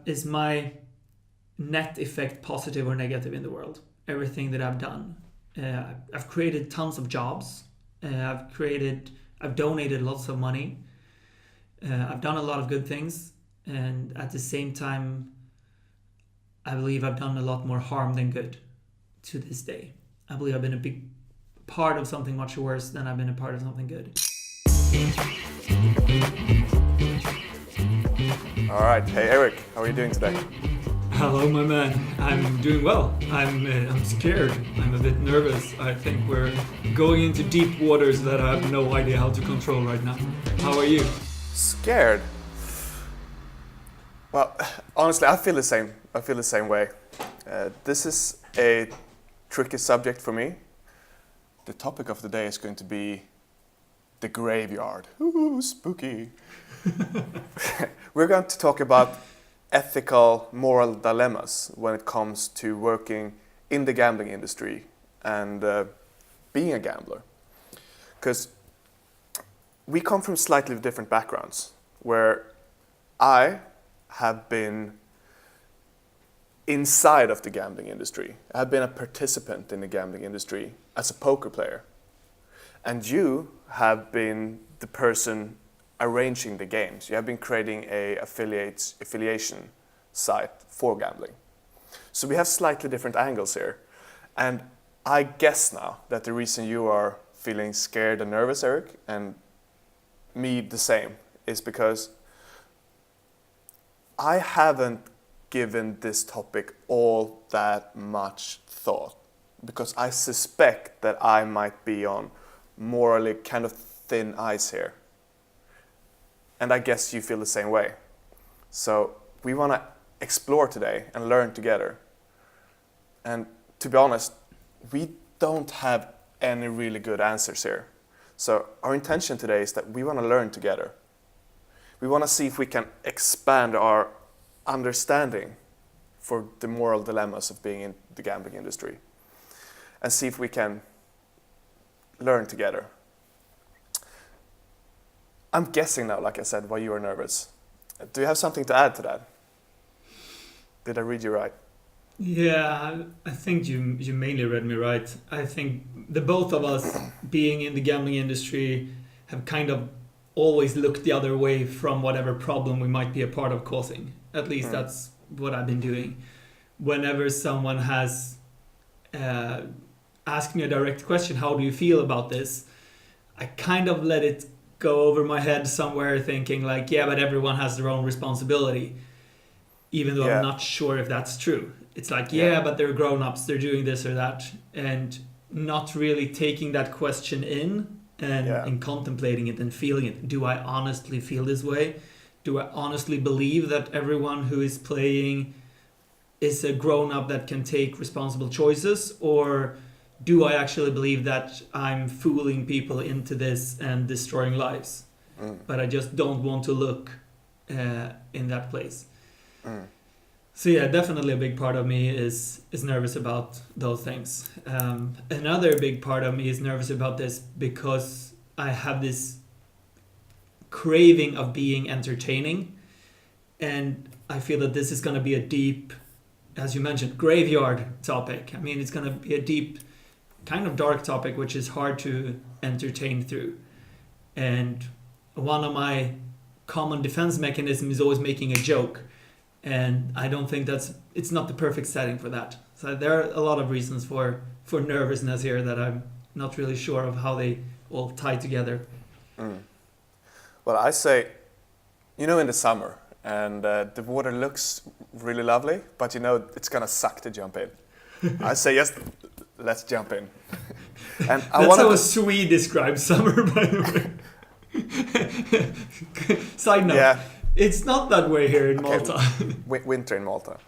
is my net effect positive or negative in the world? Everything that I've done. I've created tons of jobs. I've donated lots of money. I've done a lot of good things. And at the same time, I believe I've done a lot more harm than good to this day. I believe I've been a big part of something much worse than I've been a part of something good. All right. Hey, Erik, how are you doing today? Hello, my man. I'm doing well. I'm scared. I'm a bit nervous. I think we're going into deep waters that I have no idea how to control right now. How are you? Scared? Well, honestly, I feel the same. I feel the same way. This is a tricky subject for me. The topic of the day is going to be the graveyard. Ooh, spooky. We're going to talk about ethical, moral dilemmas when it comes to working in the gambling industry and being a gambler. Because we come from slightly different backgrounds, where I have been inside of the gambling industry. I've been a participant in the gambling industry as a poker player. And you have been the person arranging the games. You have been creating a affiliation site for gambling. So we have slightly different angles here. And I guess now that the reason you are feeling scared and nervous, Erik, and me the same, is because I haven't given this topic all that much thought, because I suspect that I might be on morally kind of thin ice here. And I guess you feel the same way. So we want to explore today and learn together. And to be honest, we don't have any really good answers here. So our intention today is that we want to learn together. We want to see if we can expand our understanding for the moral dilemmas of being in the gambling industry, and see if we can learn together. I'm guessing now, like I said, why you are nervous. Do you have something to add to that? Did I read you right? Yeah, I think you mainly read me right. I think the both of us being in the gambling industry have kind of always looked the other way from whatever problem we might be a part of causing. At least that's what I've been doing. Whenever someone has asked me a direct question, how do you feel about this? I kind of let it go over my head somewhere, thinking like, yeah, but everyone has their own responsibility. Even though I'm not sure if that's true. It's like, yeah, but they're grown-ups, they're doing this or that. And not really taking that question in and contemplating it and feeling it. Do I honestly feel this way? Do I honestly believe that everyone who is playing is a grown-up that can take responsible choices? Or do I actually believe that I'm fooling people into this and destroying lives? But I just don't want to look in that place. So yeah, definitely a big part of me is nervous about those things. Another big part of me is nervous about this because I have this craving of being entertaining, and I feel that this is going to be a deep, as you mentioned, graveyard topic. I mean, it's going to be a deep, kind of dark topic, which is hard to entertain through. And one of my common defense mechanisms is always making a joke. And I don't think it's not the perfect setting for that. So there are a lot of reasons for nervousness here that I'm not really sure of how they all tie together. Well, I say, in the summer, and the water looks really lovely, but it's gonna suck to jump in. I say, yes, let's jump in. And That's how a Swede describes summer, by the way. Side note. Yeah. It's not that way here in Malta. Winter in Malta.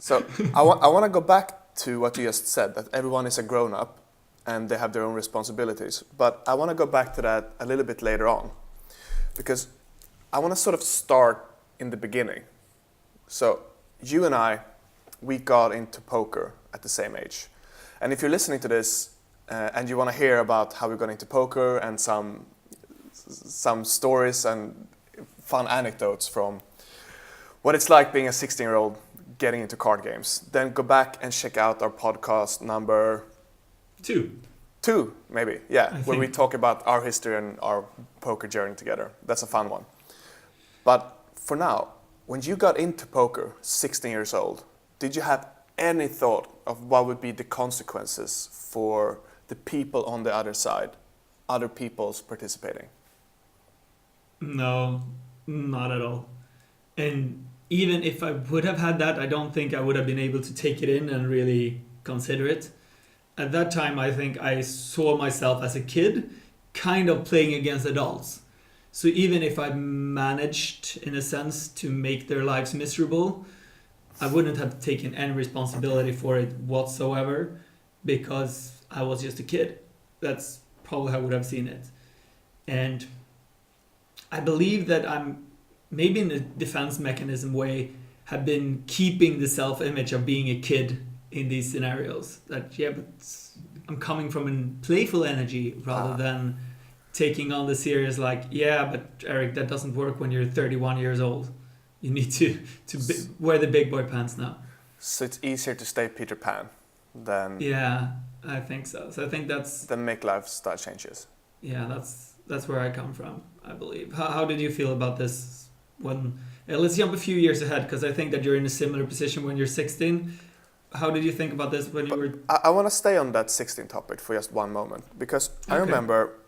So I want to go back to what you just said, that everyone is a grown-up and they have their own responsibilities. But I want to go back to that a little bit later on, because I want to sort of start in the beginning. So you and I, we got into poker at the same age. And if you're listening to this and you want to hear about how we got into poker and some stories and fun anecdotes from what it's like being a 16-year-old getting into card games, then go back and check out our podcast number 2, maybe, yeah, where we talk about our history and our poker journey together. That's a fun one. But for now, when you got into poker, 16 years old, did you have any thought of what would be the consequences for the people on the other side, other people's participating? No, not at all. And even if I would have had that, I don't think I would have been able to take it in and really consider it. At that time, I think I saw myself as a kid kind of playing against adults. So even if I managed, in a sense, to make their lives miserable, I wouldn't have taken any responsibility for it whatsoever because I was just a kid. That's probably how I would have seen it. And I believe that I'm, maybe in a defense mechanism way, have been keeping the self-image of being a kid in these scenarios. That, yeah, but I'm coming from a playful energy rather than taking on the serious, like, yeah, but Erik, that doesn't work when you're 31 years old. You need to wear the big boy pants now. So it's easier to stay Peter Pan than... Yeah, I think so. So I think that's... Than make lifestyle changes. Yeah, that's where I come from, I believe. How did you feel about this when... let's jump a few years ahead, because I think that you're in a similar position when you're 16. How did you think about this when you were... I want to stay on that 16 topic for just one moment, because I remember...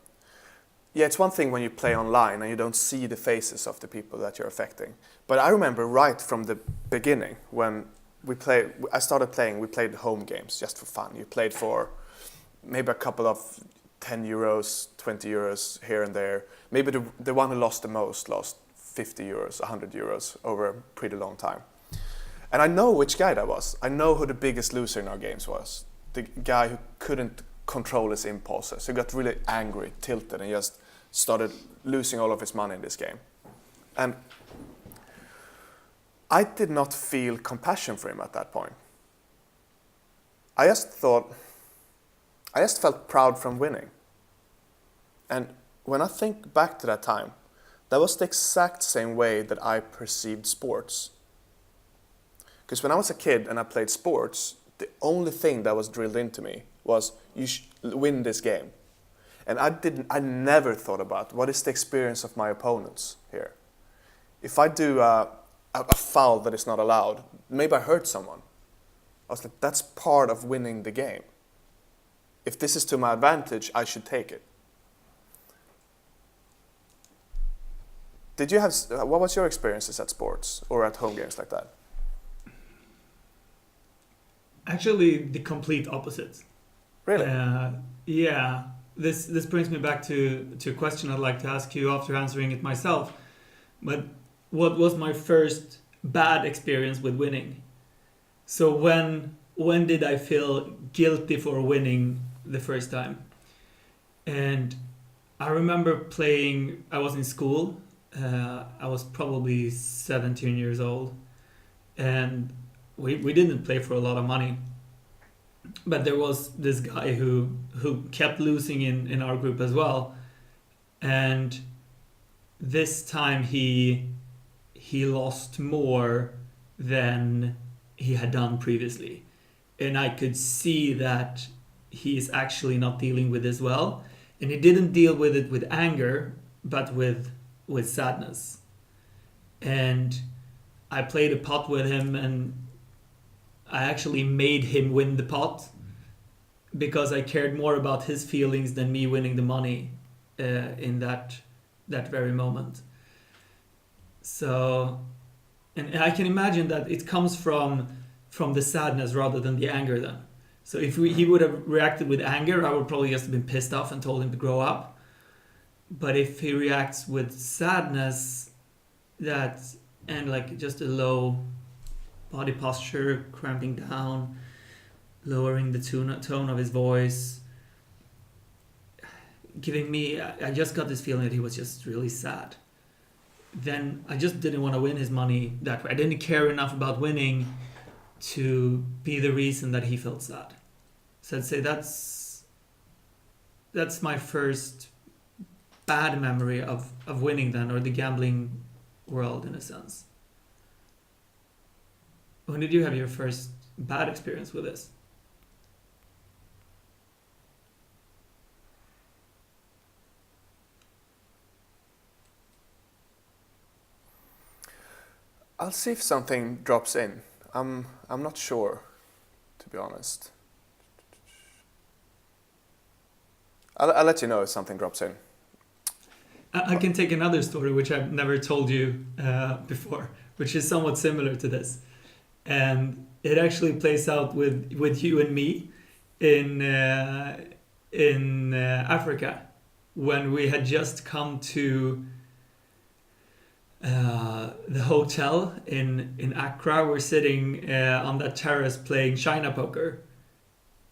Yeah, it's one thing when you play online and you don't see the faces of the people that you're affecting. But I remember right from the beginning when I started playing, we played home games just for fun. You played for maybe a couple of 10 euros, 20 euros here and there. Maybe the one who lost the most lost 50 euros, 100 euros over a pretty long time. And I know which guy that was. I know who the biggest loser in our games was. The guy who couldn't control his impulses. He got really angry, tilted, and just started losing all of his money in this game. And I did not feel compassion for him at that point. I just felt proud from winning. And when I think back to that time, that was the exact same way that I perceived sports. Because when I was a kid and I played sports, the only thing that was drilled into me was you win this game. And I never thought about what is the experience of my opponents here. If I do a foul that is not allowed, maybe I hurt someone. I was like, that's part of winning the game. If this is to my advantage, I should take it. What was your experiences at sports or at home games like that? Actually, the complete opposite. Really? Yeah. This brings me back to a question I'd like to ask you after answering it myself. But what was my first bad experience with winning? So when did I feel guilty for winning the first time? And I remember playing, I was in school. I was probably 17 years old. And we didn't play for a lot of money. But there was this guy who kept losing in our group as well. And this time he lost more than he had done previously. And I could see that he is actually not dealing with this well. And he didn't deal with it with anger, but with sadness. And I played a pot with him, and I actually made him win the pot because I cared more about his feelings than me winning the money in that very moment. So, and I can imagine that it comes from the sadness rather than the anger then. So if he would have reacted with anger, I would probably just have been pissed off and told him to grow up. But if he reacts with sadness, and like just a low body posture, cramping down, lowering the tone of his voice, giving me, I just got this feeling that he was just really sad. Then I just didn't want to win his money that way. I didn't care enough about winning to be the reason that he felt sad. So I'd say that's my first bad memory of winning then, or the gambling world in a sense. when did you have your first bad experience with this? I'll see if something drops in. I'm not sure, to be honest. I'll let you know if something drops in. I can take another story which I've never told you before, which is somewhat similar to this, and it actually plays out with you and me in Africa, when we had just come to the hotel in Accra. We're sitting on that terrace playing China poker,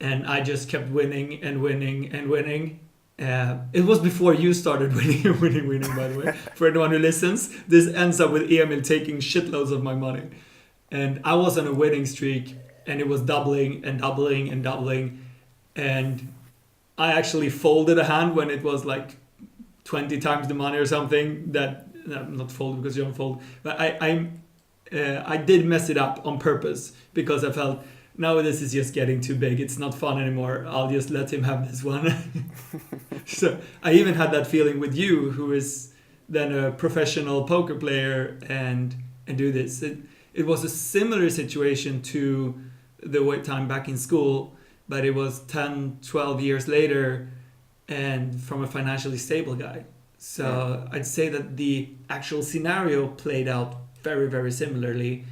and I just kept winning and winning and winning. It was before you started winning and winning, by the way. For anyone who listens, this ends up with Emil taking shitloads of my money. And I was on a winning streak, and it was doubling and doubling and doubling. And I actually folded a hand when it was like 20 times the money or something. Not fold because you don't fold. But I did mess it up on purpose, because I felt, now this is just getting too big. It's not fun anymore. I'll just let him have this one. So I even had that feeling with you, who is then a professional poker player, and do this. It was a similar situation to the wait time back in school, but it was 10, 12 years later, and from a financially stable guy. So I'd say that the actual scenario played out very, very similarly.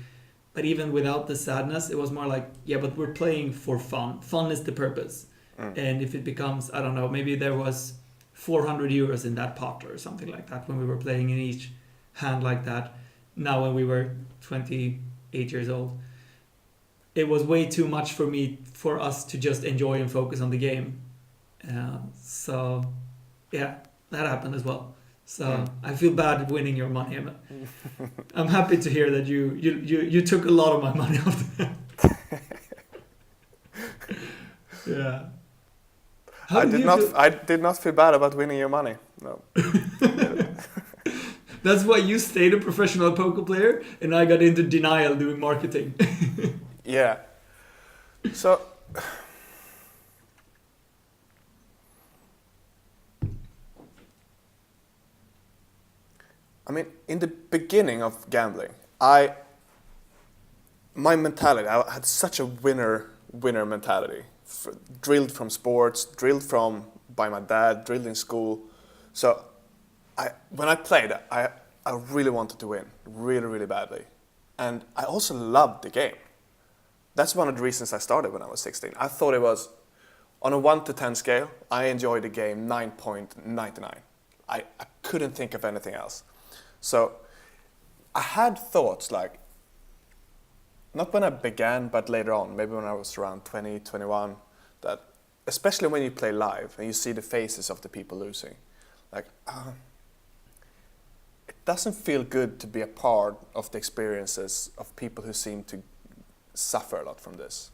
But even without the sadness, it was more like, yeah, but we're playing for fun. Fun is the purpose. And if it becomes, I don't know, maybe there was 400 euros in that pot or something like that when we were playing in each hand like that. Now when we were 28 years old, it was way too much for us to just enjoy and focus on the game. So yeah, that happened as well. So I feel bad winning your money, Emma. I'm happy to hear that you took a lot of my money off that. Yeah. I did not feel bad about winning your money. No. That's why you stayed a professional poker player, and I got into denial doing marketing. Yeah. So I mean, in the beginning of gambling, my mentality, I had such a winner mentality, drilled from sports, drilled by my dad, drilled in school. So when I played, I really wanted to win, really, really badly. And I also loved the game. That's one of the reasons I started when I was 16. I thought it was, on a 1 to 10 scale, I enjoyed the game 9.99. I couldn't think of anything else. So I had thoughts like, not when I began, but later on, maybe when I was around 20, 21, that especially when you play live and you see the faces of the people losing, like, it doesn't feel good to be a part of the experiences of people who seem to suffer a lot from this.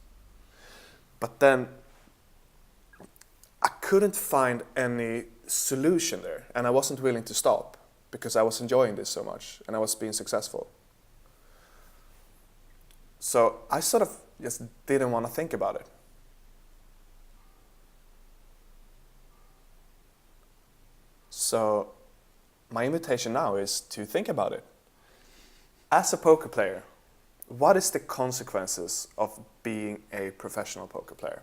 But then I couldn't find any solution there, and I wasn't willing to stop because I was enjoying this so much and I was being successful. So I sort of just didn't want to think about it. So my invitation now is to think about it. As a poker player, what is the consequences of being a professional poker player?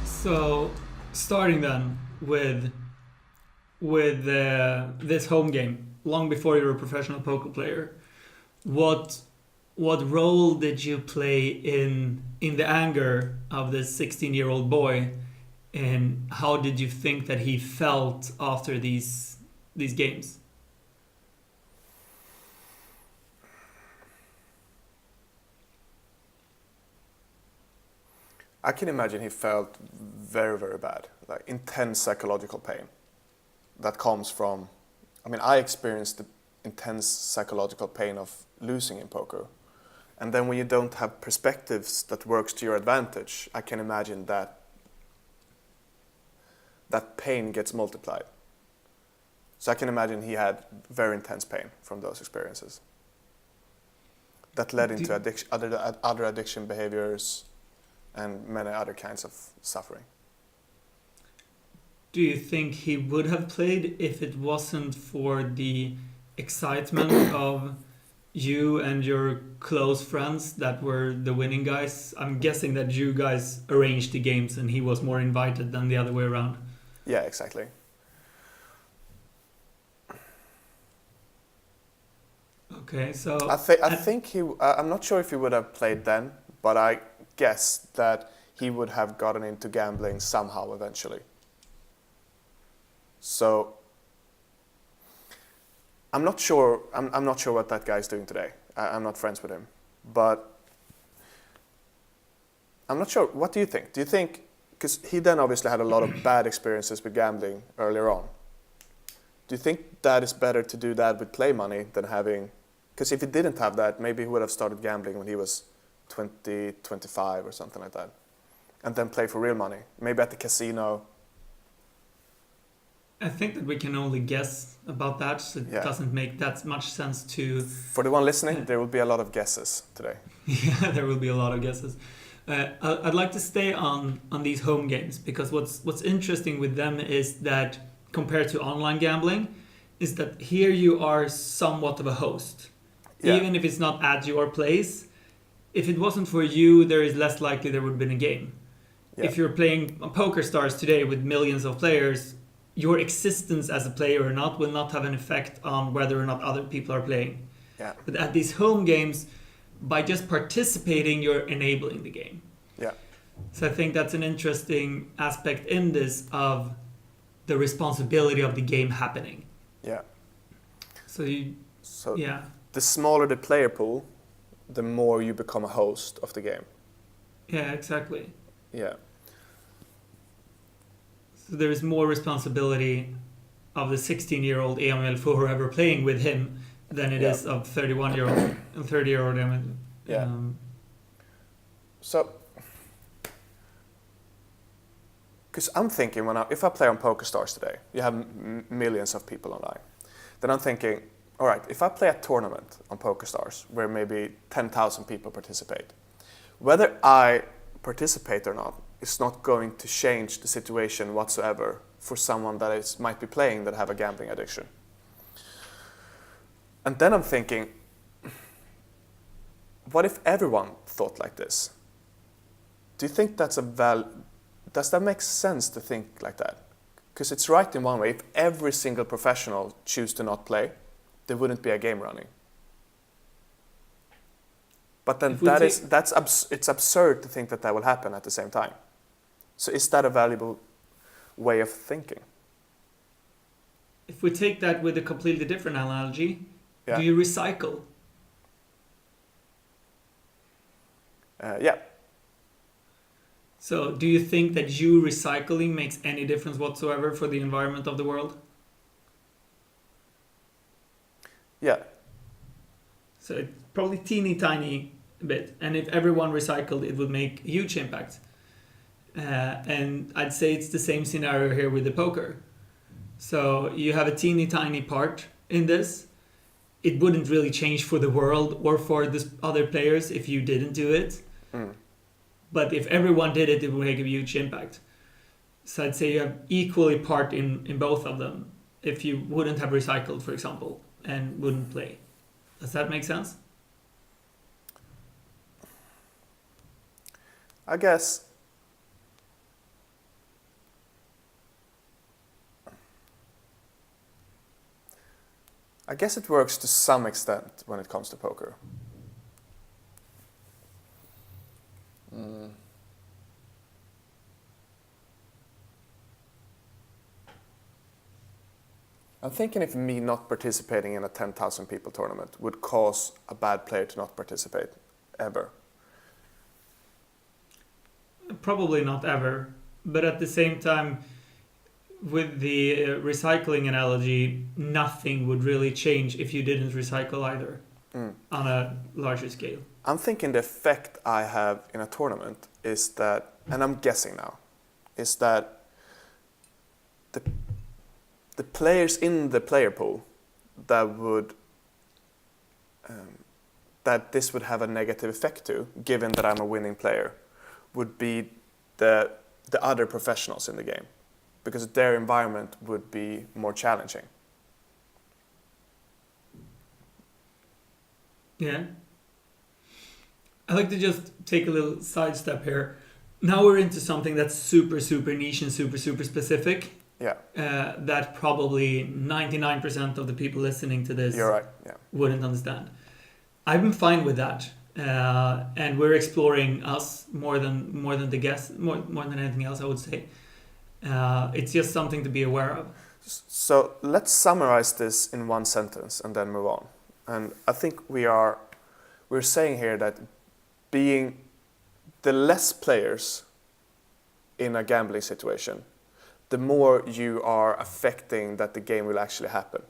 So starting then with this home game, long before you were a professional poker player, what role did you play in the anger of this 16-year-old boy, and how did you think that he felt after these games? I can imagine he felt very, very bad, like intense psychological pain that comes from, I experienced the intense psychological pain of losing in poker. And then when you don't have perspectives that works to your advantage, I can imagine that pain gets multiplied. So I can imagine he had very intense pain from those experiences. that led into other addiction behaviors and many other kinds of suffering. Do you think he would have played if it wasn't for the excitement of you and your close friends that were the winning guys? I'm guessing that you guys arranged the games and he was more invited than the other way around. Yeah, exactly. Okay, so I think he. I'm not sure if he would have played then, but I guess that he would have gotten into gambling somehow eventually. So I'm not sure. I'm not sure what that guy's doing today. I'm not friends with him, but I'm not sure. What do you think? Do you think, because he then obviously had a lot of bad experiences with gambling earlier on. Do you think that it's better to do that with play money than having? Because if he didn't have that, maybe he would have started gambling when he was 20, 25 or something like that, and then play for real money, maybe at the casino. I think that we can only guess about that, so it doesn't make that much sense to... For the one listening, there will be a lot of guesses today. Yeah, there will be a lot of guesses. I'd like to stay on these home games, because what's interesting with them is that, compared to online gambling, is that here you are somewhat of a host. Yeah. Even if it's not at your place, if it wasn't for you, there is less likely there would have been a game. Yeah. If you're playing Poker Stars today with millions of players, your existence as a player or not will not have an effect on whether or not other people are playing. Yeah. But at these home games, by just participating, you're enabling the game. Yeah. So I think that's an interesting aspect in this of the responsibility of the game happening. Yeah. So yeah. The smaller the player pool, the more you become a host of the game. Yeah, exactly. Yeah. So there is more responsibility of the 16-year-old Emil for whoever playing with him than it is of 31-year-old and 30-year-old Emil. Yeah. So, because I'm thinking if I play on Poker Stars today, you have millions of people online. Then I'm thinking, all right, if I play a tournament on Poker Stars where maybe 10,000 people participate, whether I participate or not, it's not going to change the situation whatsoever for someone that might be playing that have a gambling addiction. And then I'm thinking, what if everyone thought like this? Do you think does that make sense to think like that? Because it's right in one way. If every single professional choose to not play, there wouldn't be a game running. But then it's absurd to think that will happen at the same time. So is that a valuable way of thinking? If we take that with a completely different analogy, do you recycle? Yeah. So do you think that you recycling makes any difference whatsoever for the environment of the world? Yeah. So it's probably teeny tiny bit. And if everyone recycled, it would make a huge impact. And I'd say it's the same scenario here with the poker. So you have a teeny tiny part in this. It wouldn't really change for the world or for the other players if you didn't do it. Mm. But if everyone did it, it would make a huge impact. So I'd say you have equally part in both of them if you wouldn't have recycled, for example, and wouldn't play. Does that make sense? I guess it works to some extent when it comes to poker. I'm thinking if me not participating in a 10,000 people tournament would cause a bad player to not participate ever. Probably not ever. But at the same time, with the recycling analogy, nothing would really change if you didn't recycle either on a larger scale. I'm thinking the effect I have in a tournament is that, and I'm guessing now, is that the players in the player pool that that this would have a negative effect to, given that I'm a winning player, would be the other professionals in the game, because their environment would be more challenging. Yeah. I'd like to just take a little sidestep here. Now we're into something that's super, super niche and super, super specific. Yeah. That probably 99% of the people listening to this You're right. Yeah. wouldn't understand. I've been fine with that. And we're exploring us more than the guests, more than anything else, I would say. It's just something to be aware of. So let's summarize this in one sentence and then move on. And I think we're saying here that being the less players in a gambling situation, the more you are affecting that the game will actually happen.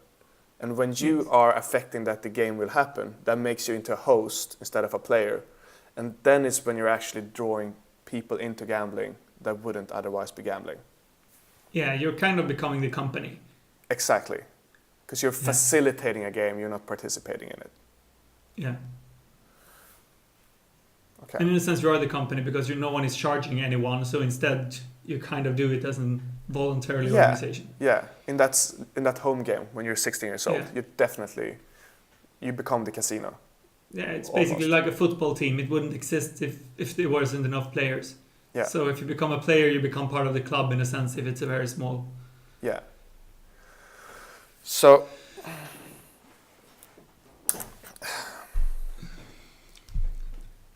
And when you are affecting that the game will happen, that makes you into a host instead of a player. And then it's when you're actually drawing people into gambling that wouldn't otherwise be gambling. Yeah, you're kind of becoming the company. Exactly. Because you're facilitating a game, you're not participating in it. Yeah. Okay. And in a sense, you are the company because no one is charging anyone. So instead, you kind of do it as a voluntary organization. Yeah, in that home game when you're 16 years old, you become the casino. Yeah, it's basically like a football team. It wouldn't exist if there wasn't enough players. Yeah. So if you become a player, you become part of the club in a sense if it's a very small. Yeah. So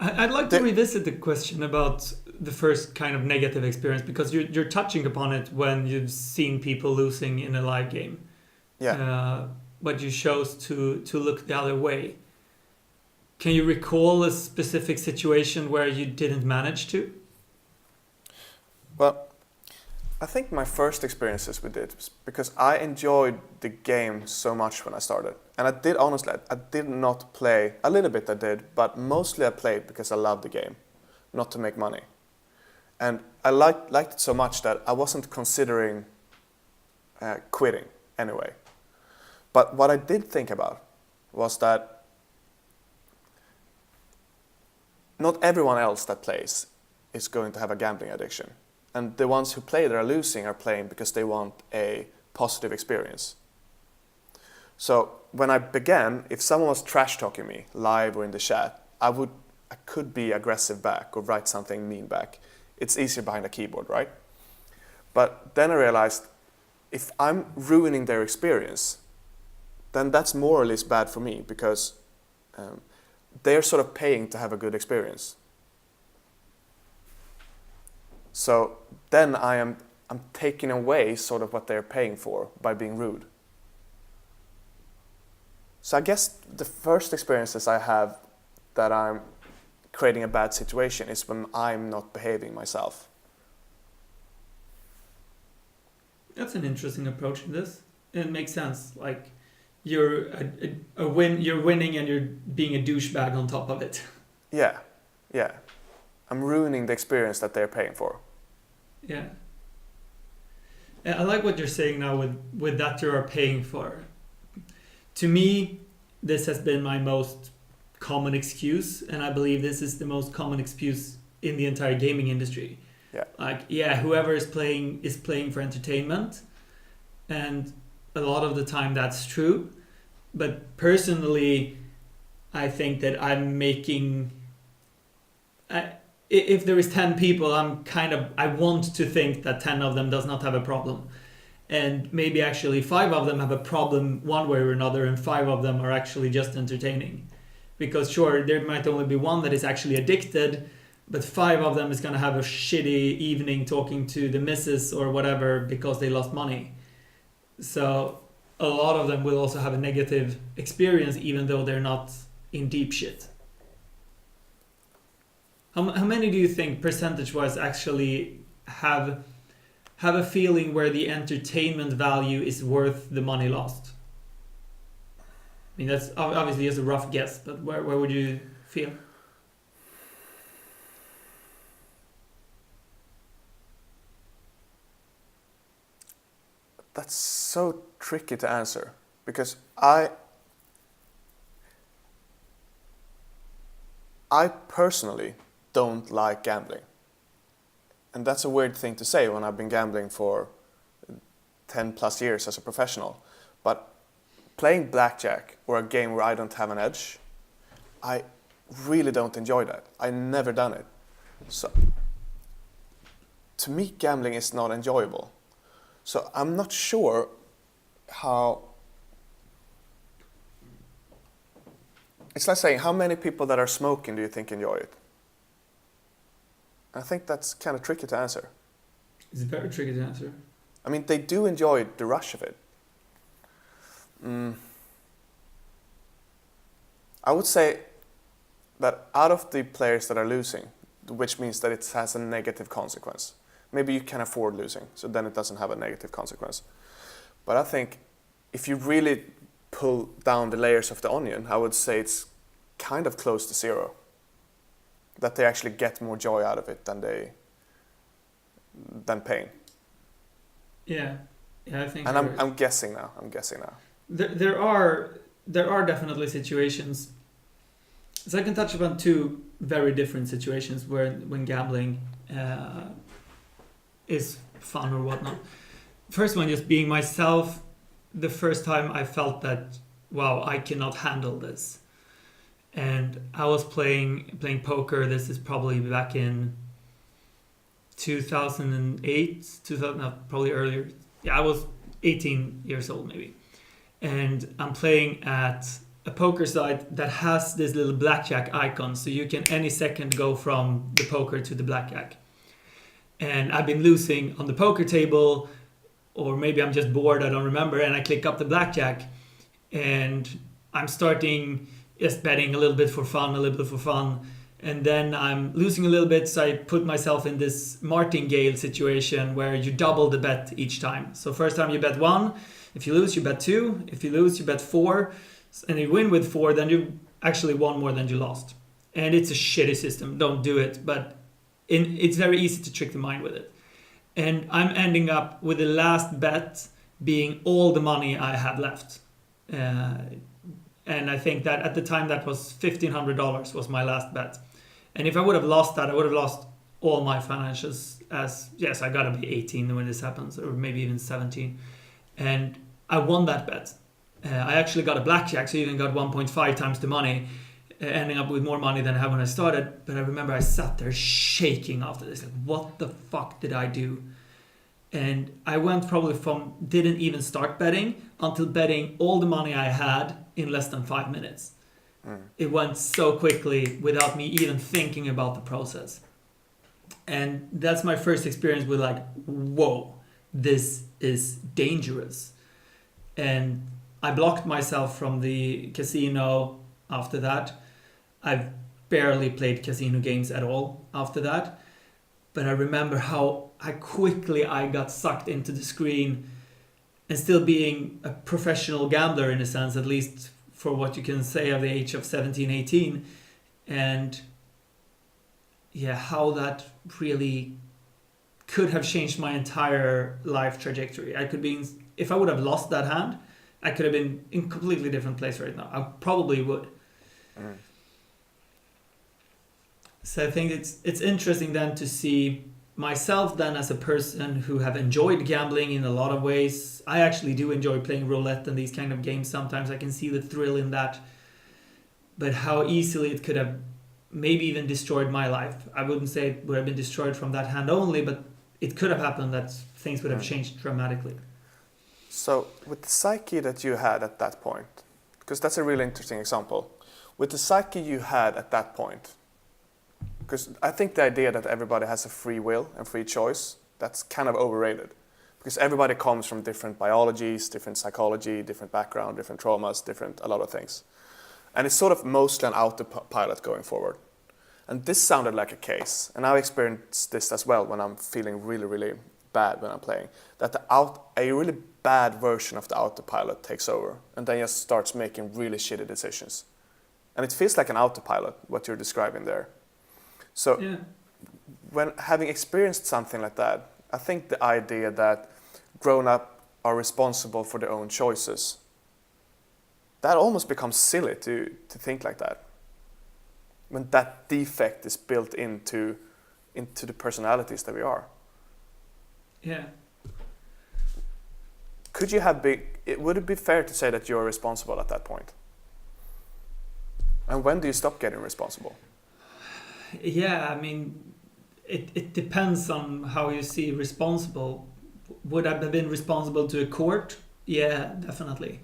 I'd like to revisit the question about the first kind of negative experience because you're touching upon it when you've seen people losing in a live game. Yeah. But you chose to look the other way. Can you recall a specific situation where you didn't manage to? Well, I think my first experiences with it was because I enjoyed the game so much when I started. And I did, honestly, I did not play, a little bit I did, but mostly I played because I loved the game, not to make money. And I liked it so much that I wasn't considering quitting anyway. But what I did think about was that not everyone else that plays is going to have a gambling addiction. And the ones who play that are losing are playing because they want a positive experience. So when I began, if someone was trash talking me live or in the chat, I could be aggressive back or write something mean back. It's easier behind a keyboard, right? But then I realized if I'm ruining their experience, then that's more or less bad for me because they're sort of paying to have a good experience. So then I'm taking away sort of what they're paying for by being rude. So I guess the first experiences I have that I'm creating a bad situation is when I'm not behaving myself. That's an interesting approach to this. It makes sense. Like you're winning and you're being a douchebag on top of it. Yeah. I'm ruining the experience that they're paying for. Yeah. I like what you're saying now with that you are paying for. To me, this has been my most common excuse, and I believe this is the most common excuse in the entire gaming industry. Yeah. Like, whoever is playing for entertainment, and a lot of the time that's true. But personally, I think that I'm making... if there is 10 people, I want to think that 10 of them does not have a problem. And maybe actually 5 of them have a problem one way or another, and 5 of them are actually just entertaining. Because sure, there might only be one that is actually addicted, but 5 of them is going to have a shitty evening talking to the missus or whatever because they lost money. So a lot of them will also have a negative experience even though they're not in deep shit. How many do you think percentage-wise actually have a feeling where the entertainment value is worth the money lost? I mean, that's obviously just a rough guess, but where would you feel? That's so tricky to answer because I personally don't like gambling. And that's a weird thing to say when I've been gambling for 10 plus years as a professional. But playing blackjack or a game where I don't have an edge, I really don't enjoy that. I've never done it. So to me, gambling is not enjoyable. So I'm not sure how... It's like saying, how many people that are smoking do you think enjoy it? I think that's kind of tricky to answer. It's very tricky to answer. I mean, they do enjoy the rush of it. I would say that out of the players that are losing, which means that it has a negative consequence. Maybe you can afford losing, so then it doesn't have a negative consequence. But I think if you really pull down the layers of the onion, I would say it's kind of close to zero. That they actually get more joy out of it than pain. Yeah, I think. And I'm guessing now. There are definitely situations. So I can touch upon two very different situations when gambling is fun or whatnot. First one, just being myself. The first time I felt that, wow, I cannot handle this. And I was playing poker. This is probably back in 2008, probably earlier. Yeah, I was 18 years old maybe. And I'm playing at a poker site that has this little blackjack icon. So you can any second go from the poker to the blackjack. And I've been losing on the poker table, or maybe I'm just bored, I don't remember. And I click up the blackjack and I'm starting just betting a little bit for fun. And then I'm losing a little bit, so I put myself in this martingale situation where you double the bet each time. So first time you bet 1, if you lose you bet 2, if you lose you bet 4, and you win with 4, then you actually won more than you lost. And it's a shitty system, don't do it, but it's very easy to trick the mind with it. And I'm ending up with the last bet being all the money I had left. And I think that at the time that was $1,500 was my last bet. And if I would have lost that, I would have lost all my financials as, yes, I gotta be 18 when this happens, or maybe even 17. And I won that bet. I actually got a blackjack, so I even got 1.5 times the money, ending up with more money than I had when I started. But I remember I sat there shaking after this. Like, what the fuck did I do? And I went probably from didn't even start betting until betting all the money I had in less than 5 minutes. It went so quickly without me even thinking about the process. And that's my first experience with like, whoa, this is dangerous. And I blocked myself from the casino after that. I've barely played casino games at all after that. But I remember how quickly I got sucked into the screen, and still being a professional gambler in a sense, at least for what you can say of the age of 17, 18. And yeah, how that really could have changed my entire life trajectory. I could be, if I would have lost that hand, I could have been in a completely different place right now. I probably would. So I think it's interesting then to see myself then as a person who have enjoyed gambling in a lot of ways. I actually do enjoy playing roulette and these kind of games. Sometimes I can see the thrill in that. But how easily it could have maybe even destroyed my life. I wouldn't say it would have been destroyed from that hand only, but it could have happened that things would have changed dramatically. So with the psyche that you had at that point, because that's a really interesting example, with the psyche you had at that point, because I think the idea that everybody has a free will and free choice, that's kind of overrated. Because everybody comes from different biologies, different psychology, different background, different traumas, a lot of things. And it's sort of mostly an autopilot going forward. And this sounded like a case, and I've experienced this as well when I'm feeling really, really bad when I'm playing, that a really bad version of the autopilot takes over and then just starts making really shitty decisions. And it feels like an autopilot, what you're describing there. So when having experienced something like that, I think the idea that grown-up are responsible for their own choices, that almost becomes silly to think like that. when that defect is built into the personalities that we are. Yeah. Would it be fair to say that you're responsible at that point? And when do you stop getting responsible? Yeah, I mean, it depends on how you see responsible. Would I have been responsible to a court? Yeah, definitely.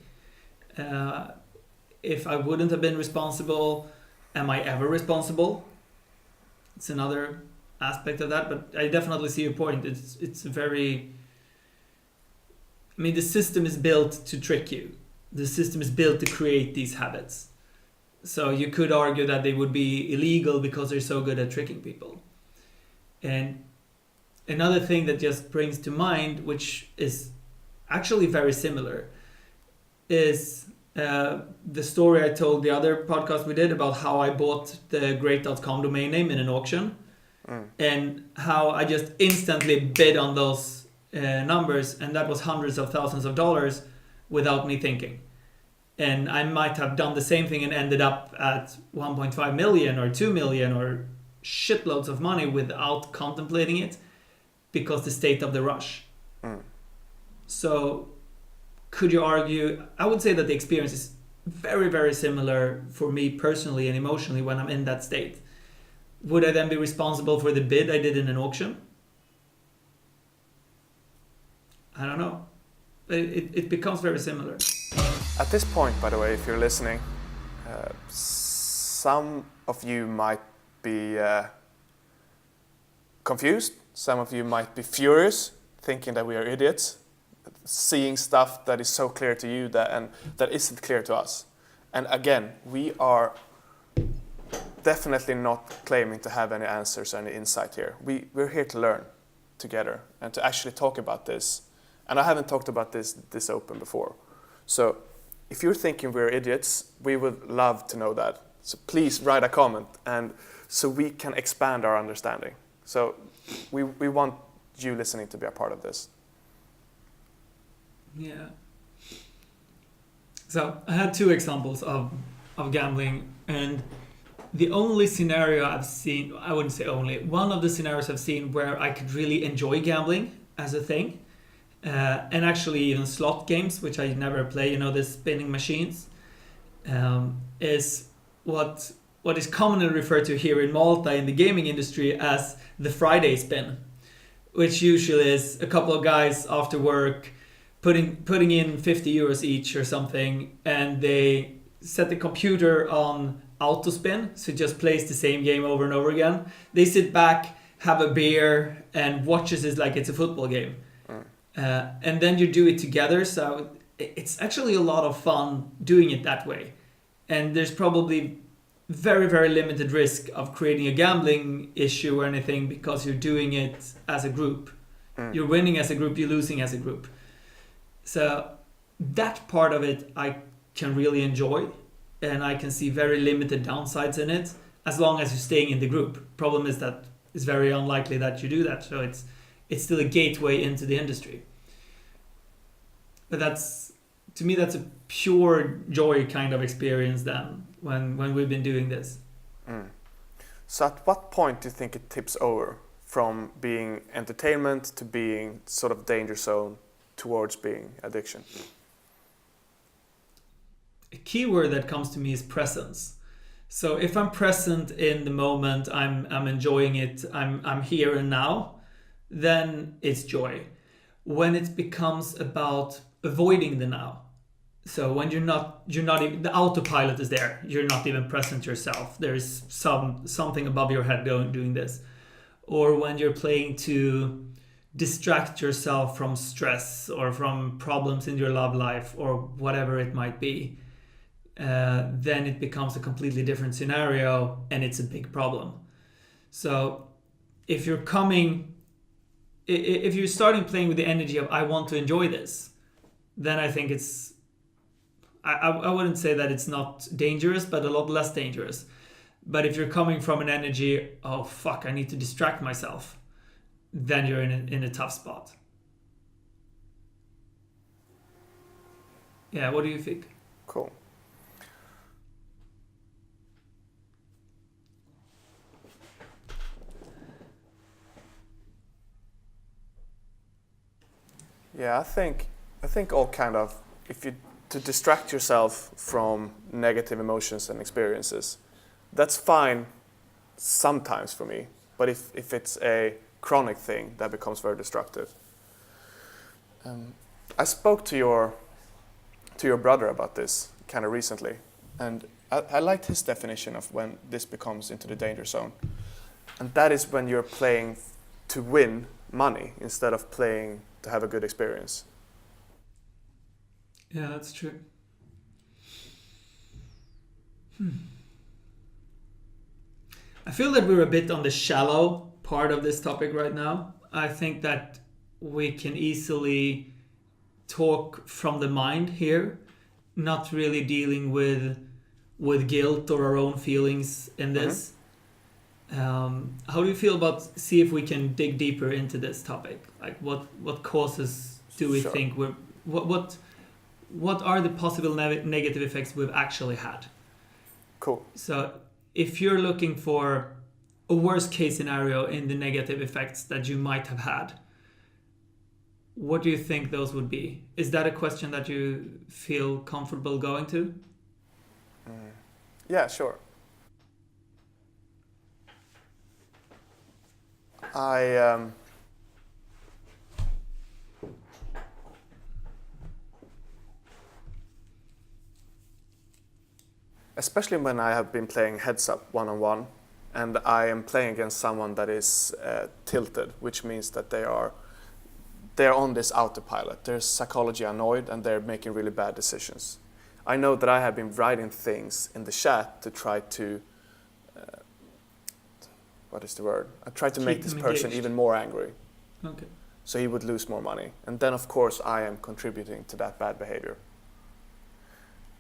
If I wouldn't have been responsible, am I ever responsible? It's another aspect of that, but I definitely see your point. It's very... I mean, the system is built to trick you. The system is built to create these habits. So you could argue that they would be illegal because they're so good at tricking people. And another thing that just brings to mind, which is actually very similar, is the story I told the other podcast we did about how I bought the great.com domain name in an auction. And how I just instantly bid on those numbers, and that was hundreds of thousands of dollars without me thinking. And I might have done the same thing and ended up at 1.5 million or 2 million or shitloads of money without contemplating it, because the state of the rush. So could you argue, I would say that the experience is very, very similar for me personally and emotionally when I'm in that state. Would I then be responsible for the bid I did in an auction? I don't know. It becomes very similar. At this point, by the way, if you're listening, some of you might be confused. Some of you might be furious, thinking that we are idiots, seeing stuff that is so clear to you that isn't clear to us. And again, we are definitely not claiming to have any answers or any insight here. We're here to learn together and to actually talk about this. And I haven't talked about this open before. So if you're thinking we're idiots, we would love to know that. So please write a comment, and so we can expand our understanding. So we want you listening to be a part of this. Yeah. So I had 2 examples of gambling, and the only scenario I've seen, I wouldn't say only, one of the scenarios I've seen where I could really enjoy gambling as a thing, and actually even slot games, which I never play, the spinning machines, is what is commonly referred to here in Malta in the gaming industry as the Friday spin, which usually is a couple of guys after work putting in 50 euros each or something, and they set the computer on auto spin, so it just plays the same game over and over again. They sit back, have a beer, and watches it like it's a football game. And then you do it together, so it's actually a lot of fun doing it that way. And there's probably very, very limited risk of creating a gambling issue or anything, because you're doing it as a group. You're winning as a group, you're losing as a group. So that part of it I can really enjoy, and I can see very limited downsides in it, as long as you're staying in the group. Problem is that it's very unlikely that you do that, so it's still a gateway into the industry. But to me that's a pure joy kind of experience then, when we've been doing this. So at what point do you think it tips over from being entertainment to being sort of danger zone towards being addiction? A key word that comes to me is presence. So if I'm present in the moment, I'm enjoying it, I'm here and now, then it's joy. When it becomes about avoiding the now, so when you're not even, the autopilot is there, you're not even present yourself, there's something above your head doing this, or when you're playing to distract yourself from stress or from problems in your love life or whatever it might be, then it becomes a completely different scenario, and it's a big problem. So if you're starting playing with the energy of I want to enjoy this, then I think I wouldn't say that it's not dangerous, but a lot less dangerous. But if you're coming from an energy, oh fuck, I need to distract myself, then you're in a tough spot. Yeah, what do you think? Cool. Yeah, I think all kind of, if you to distract yourself from negative emotions and experiences, that's fine sometimes for me. But if it's a chronic thing, that becomes very destructive. I spoke to your brother about this kind of recently, and I liked his definition of when this becomes into the danger zone, and that is when you're playing to win money instead of playing to have a good experience. Yeah, that's true. I feel that we're a bit on the shallow part of this topic right now. I think that we can easily talk from the mind here, not really dealing with guilt or our own feelings in this. How do you feel about see if we can dig deeper into this topic? Like what causes do we Sure. think we're what are the possible negative effects we've actually had? Cool. So if you're looking for a worst case scenario in the negative effects that you might have had, what do you think those would be? Is that a question that you feel comfortable going to? Yeah, sure. Especially when I have been playing heads up one-on-one, and I am playing against someone that is tilted, which means that they're on this autopilot. They're psychology annoyed and they're making really bad decisions. I know that I have been writing things in the chat to try to what is the word? I try to make this person engaged. even more angry, Okay. so he would lose more money. And then, of course, I am contributing to that bad behavior.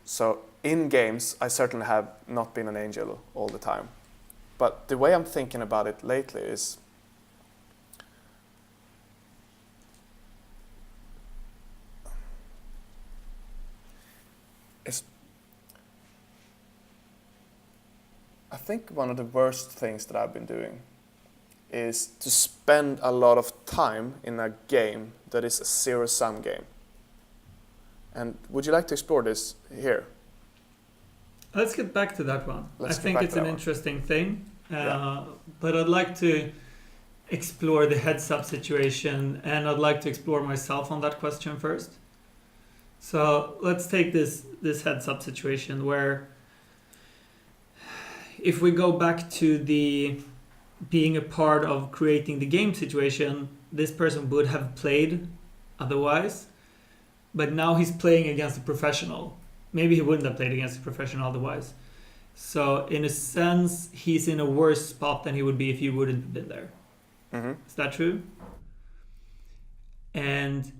So in games, I certainly have not been an angel all the time. But the way I'm thinking about it lately is I think one of the worst things that I've been doing is to spend a lot of time in a game that is a zero-sum game. And would you like to explore this here? Let's get back to that one. I think it's an interesting thing, but I'd like to explore the heads-up situation, and I'd like to explore myself on that question first. So let's take this heads-up situation where if we go back to the being a part of creating the game situation, this person would have played otherwise, but now he's playing against a professional. Maybe he wouldn't have played against a professional otherwise. So in a sense, he's in a worse spot than he would be if you wouldn't have been there. Mm-hmm. Is that true? And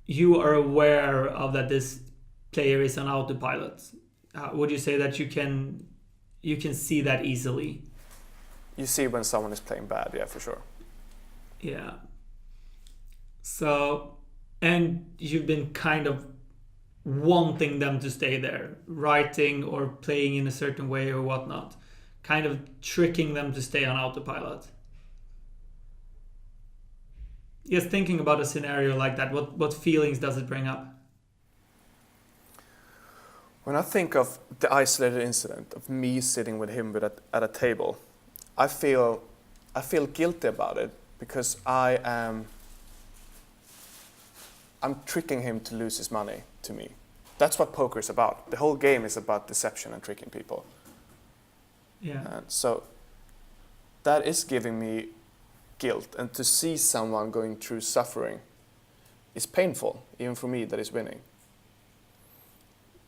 you are aware of that this player is on autopilot. Would you say that you can see that easily? You see when someone is playing bad, yeah, for sure. Yeah. So, and you've been kind of wanting them to stay there, writing or playing in a certain way or whatnot, kind of tricking them to stay on autopilot. Just thinking about a scenario like that, what feelings does it bring up? When I think of the isolated incident of me sitting with him at a table, I feel guilty about it because I'm tricking him to lose his money to me. That's what poker is about. The whole game is about deception and tricking people. Yeah. And so that is giving me guilt, and to see someone going through suffering is painful, even for me that is winning.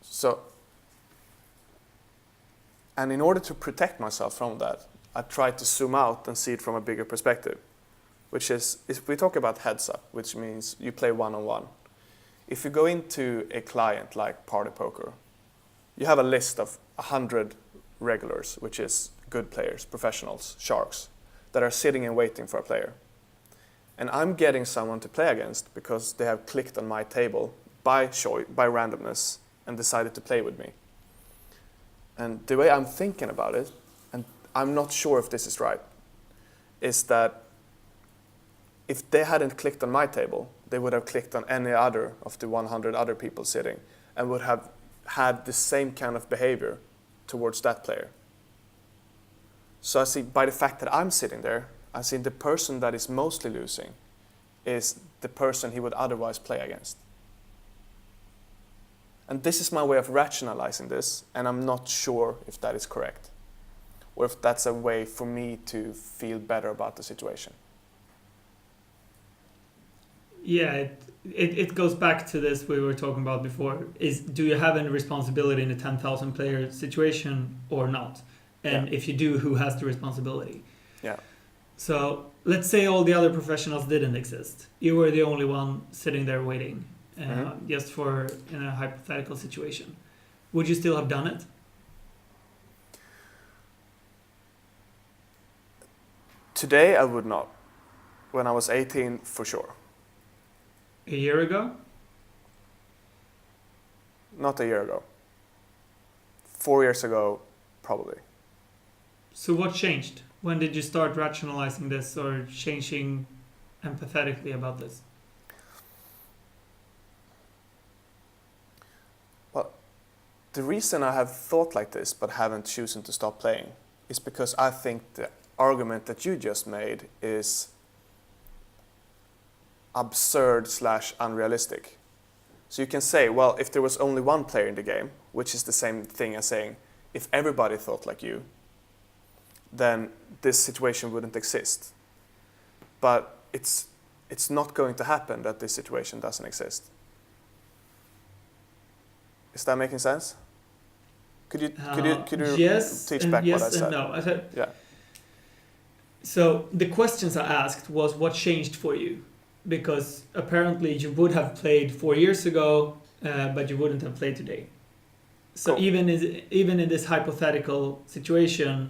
So, and in order to protect myself from that, I try to zoom out and see it from a bigger perspective, which is if we talk about heads up, which means you play one-on-one. If you go into a client like Party Poker, you have a list of 100 regulars, which is good players, professionals, sharks, that are sitting and waiting for a player. And I'm getting someone to play against because they have clicked on my table by randomness and decided to play with me. And the way I'm thinking about it, and I'm not sure if this is right, is that if they hadn't clicked on my table, they would have clicked on any other of the 100 other people sitting and would have had the same kind of behavior towards that player. So I see, by the fact that I'm sitting there, I see the person that is mostly losing is the person he would otherwise play against. And this is my way of rationalizing this, and I'm not sure if that is correct, or if that's a way for me to feel better about the situation. Yeah, it goes back to this we were talking about before, is do you have any responsibility in a 10,000 player situation or not? And if you do, who has the responsibility? Yeah. So let's say all the other professionals didn't exist. You were the only one sitting there waiting, just for in a hypothetical situation. Would you still have done it? Today I would not. When I was 18, for sure. A year ago? Not a year ago. 4 years ago, probably. So what changed? When did you start rationalizing this or changing empathetically about this? Well, the reason I have thought like this but haven't chosen to stop playing is because I think the argument that you just made is absurd / unrealistic. So you can say, well, if there was only one player in the game, which is the same thing as saying, if everybody thought like you, then this situation wouldn't exist. But it's not going to happen that this situation doesn't exist. Is that making sense? Could you yes, teach back yes what I said? And no. Yeah. So the questions I asked was what changed for you? Because apparently you would have played 4 years ago, but you wouldn't have played today. So Cool. even in this hypothetical situation,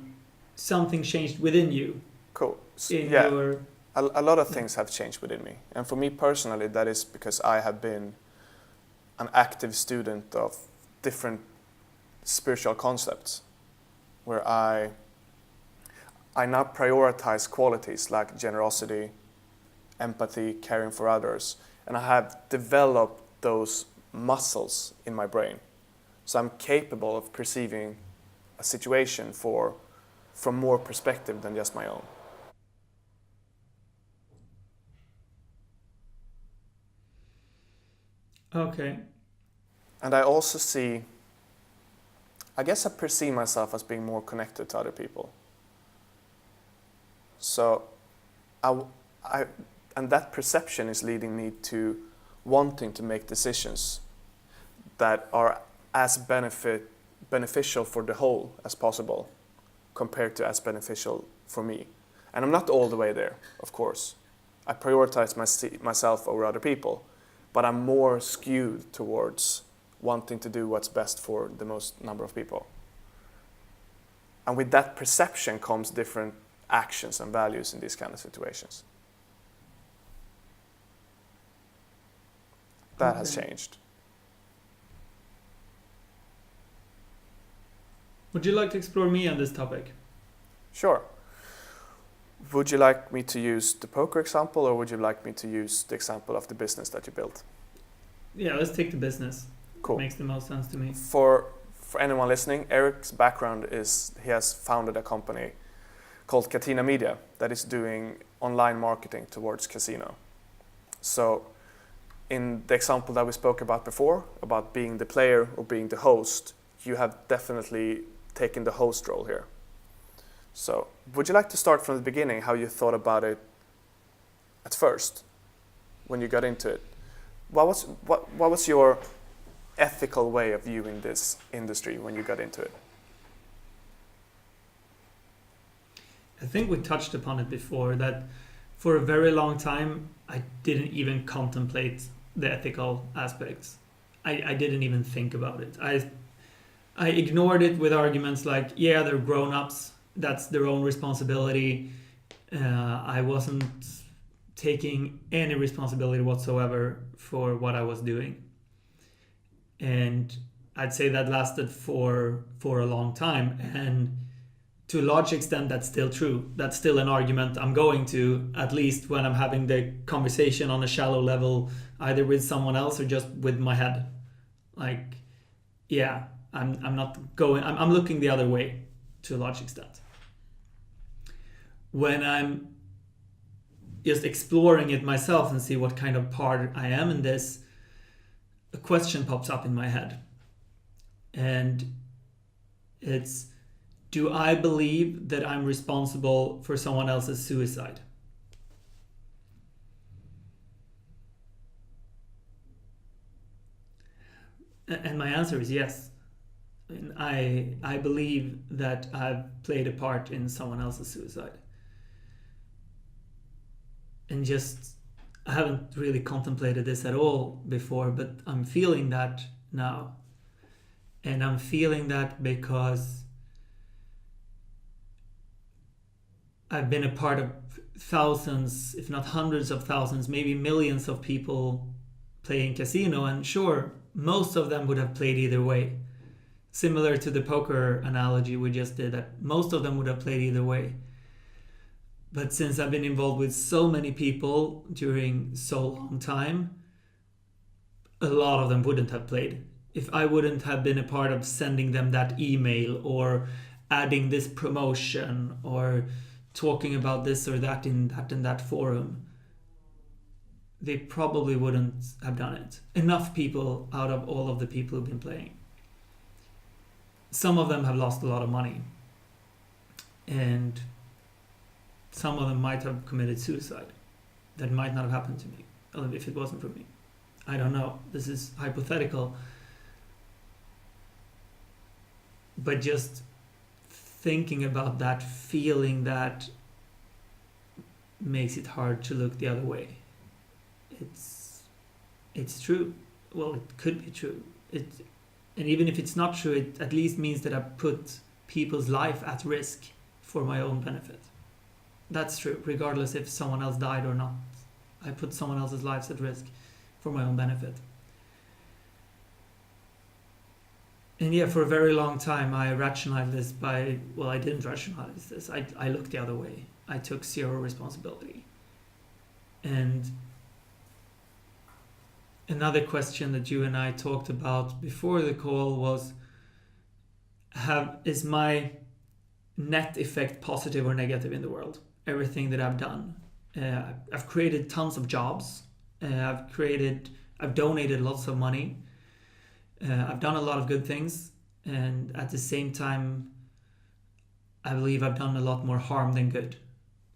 something changed within you. Cool. Your A lot of things have changed within me. And for me personally, that is because I have been an active student of different spiritual concepts, where I now prioritize qualities like generosity, empathy, caring for others, and I have developed those muscles in my brain. So I'm capable of perceiving a situation from more perspective than just my own. okay. And I also I guess I perceive myself as being more connected to other people. So and that perception is leading me to wanting to make decisions that are as beneficial for the whole as possible compared to as beneficial for me. And I'm not all the way there, of course. I prioritize myself over other people, but I'm more skewed towards wanting to do what's best for the most number of people. And with that perception comes different actions and values in these kind of situations. That has changed. Would you like to explore me on this topic? Sure. Would you like me to use the poker example, or would you like me to use the example of the business that you built? Yeah, let's take the business. Cool. Makes the most sense to me. For anyone listening, Erik's background is he has founded a company called Catena Media that is doing online marketing towards casino. So in the example that we spoke about before, about being the player or being the host, you have definitely taken the host role here. So would you like to start from the beginning, how you thought about it at first, when you got into it? What was your ethical way of viewing this industry when you got into it? I think we touched upon it before, that for a very long time I didn't even contemplate the ethical aspects. I didn't even think about it. I ignored it with arguments like, yeah, they're grown-ups, that's their own responsibility. I wasn't taking any responsibility whatsoever for what I was doing. And I'd say that lasted for a long time. And to a large extent, that's still true. That's still an argument I'm going to, at least when I'm having the conversation on a shallow level, either with someone else or just with my head. Like, yeah, I'm not going, I'm looking the other way to a large extent. When I'm just exploring it myself and see what kind of part I am in this, a question pops up in my head. And it's, do I believe that I'm responsible for someone else's suicide? And my answer is yes. I believe that I've played a part in someone else's suicide. And just, I haven't really contemplated this at all before, but I'm feeling that now. And I'm feeling that because I've been a part of thousands, if not hundreds of thousands, maybe millions of people playing casino. And sure, most of them would have played either way. Similar to the poker analogy we just did, that most of them would have played either way. But since I've been involved with so many people during so long time, a lot of them wouldn't have played. If I wouldn't have been a part of sending them that email or adding this promotion or talking about this or that in that forum, they probably wouldn't have done it. Enough people out of all of the people who've been playing. Some of them have lost a lot of money. And some of them might have committed suicide. That might not have happened to me if it wasn't for me. I don't know. This is hypothetical. But just thinking about that, feeling that, makes it hard to look the other way. It's true. Well, it could be true. And even if it's not true, it at least means that I put people's life at risk for my own benefit. That's true, regardless if someone else died or not. I put someone else's lives at risk for my own benefit. And yeah, for a very long time, I rationalized this by, well, I didn't rationalize this. I looked the other way. I took zero responsibility. And another question that you and I talked about before the call was, is my net effect positive or negative in the world? Everything that I've done. I've created tons of jobs. I've donated lots of money. I've done a lot of good things, and at the same time, I believe I've done a lot more harm than good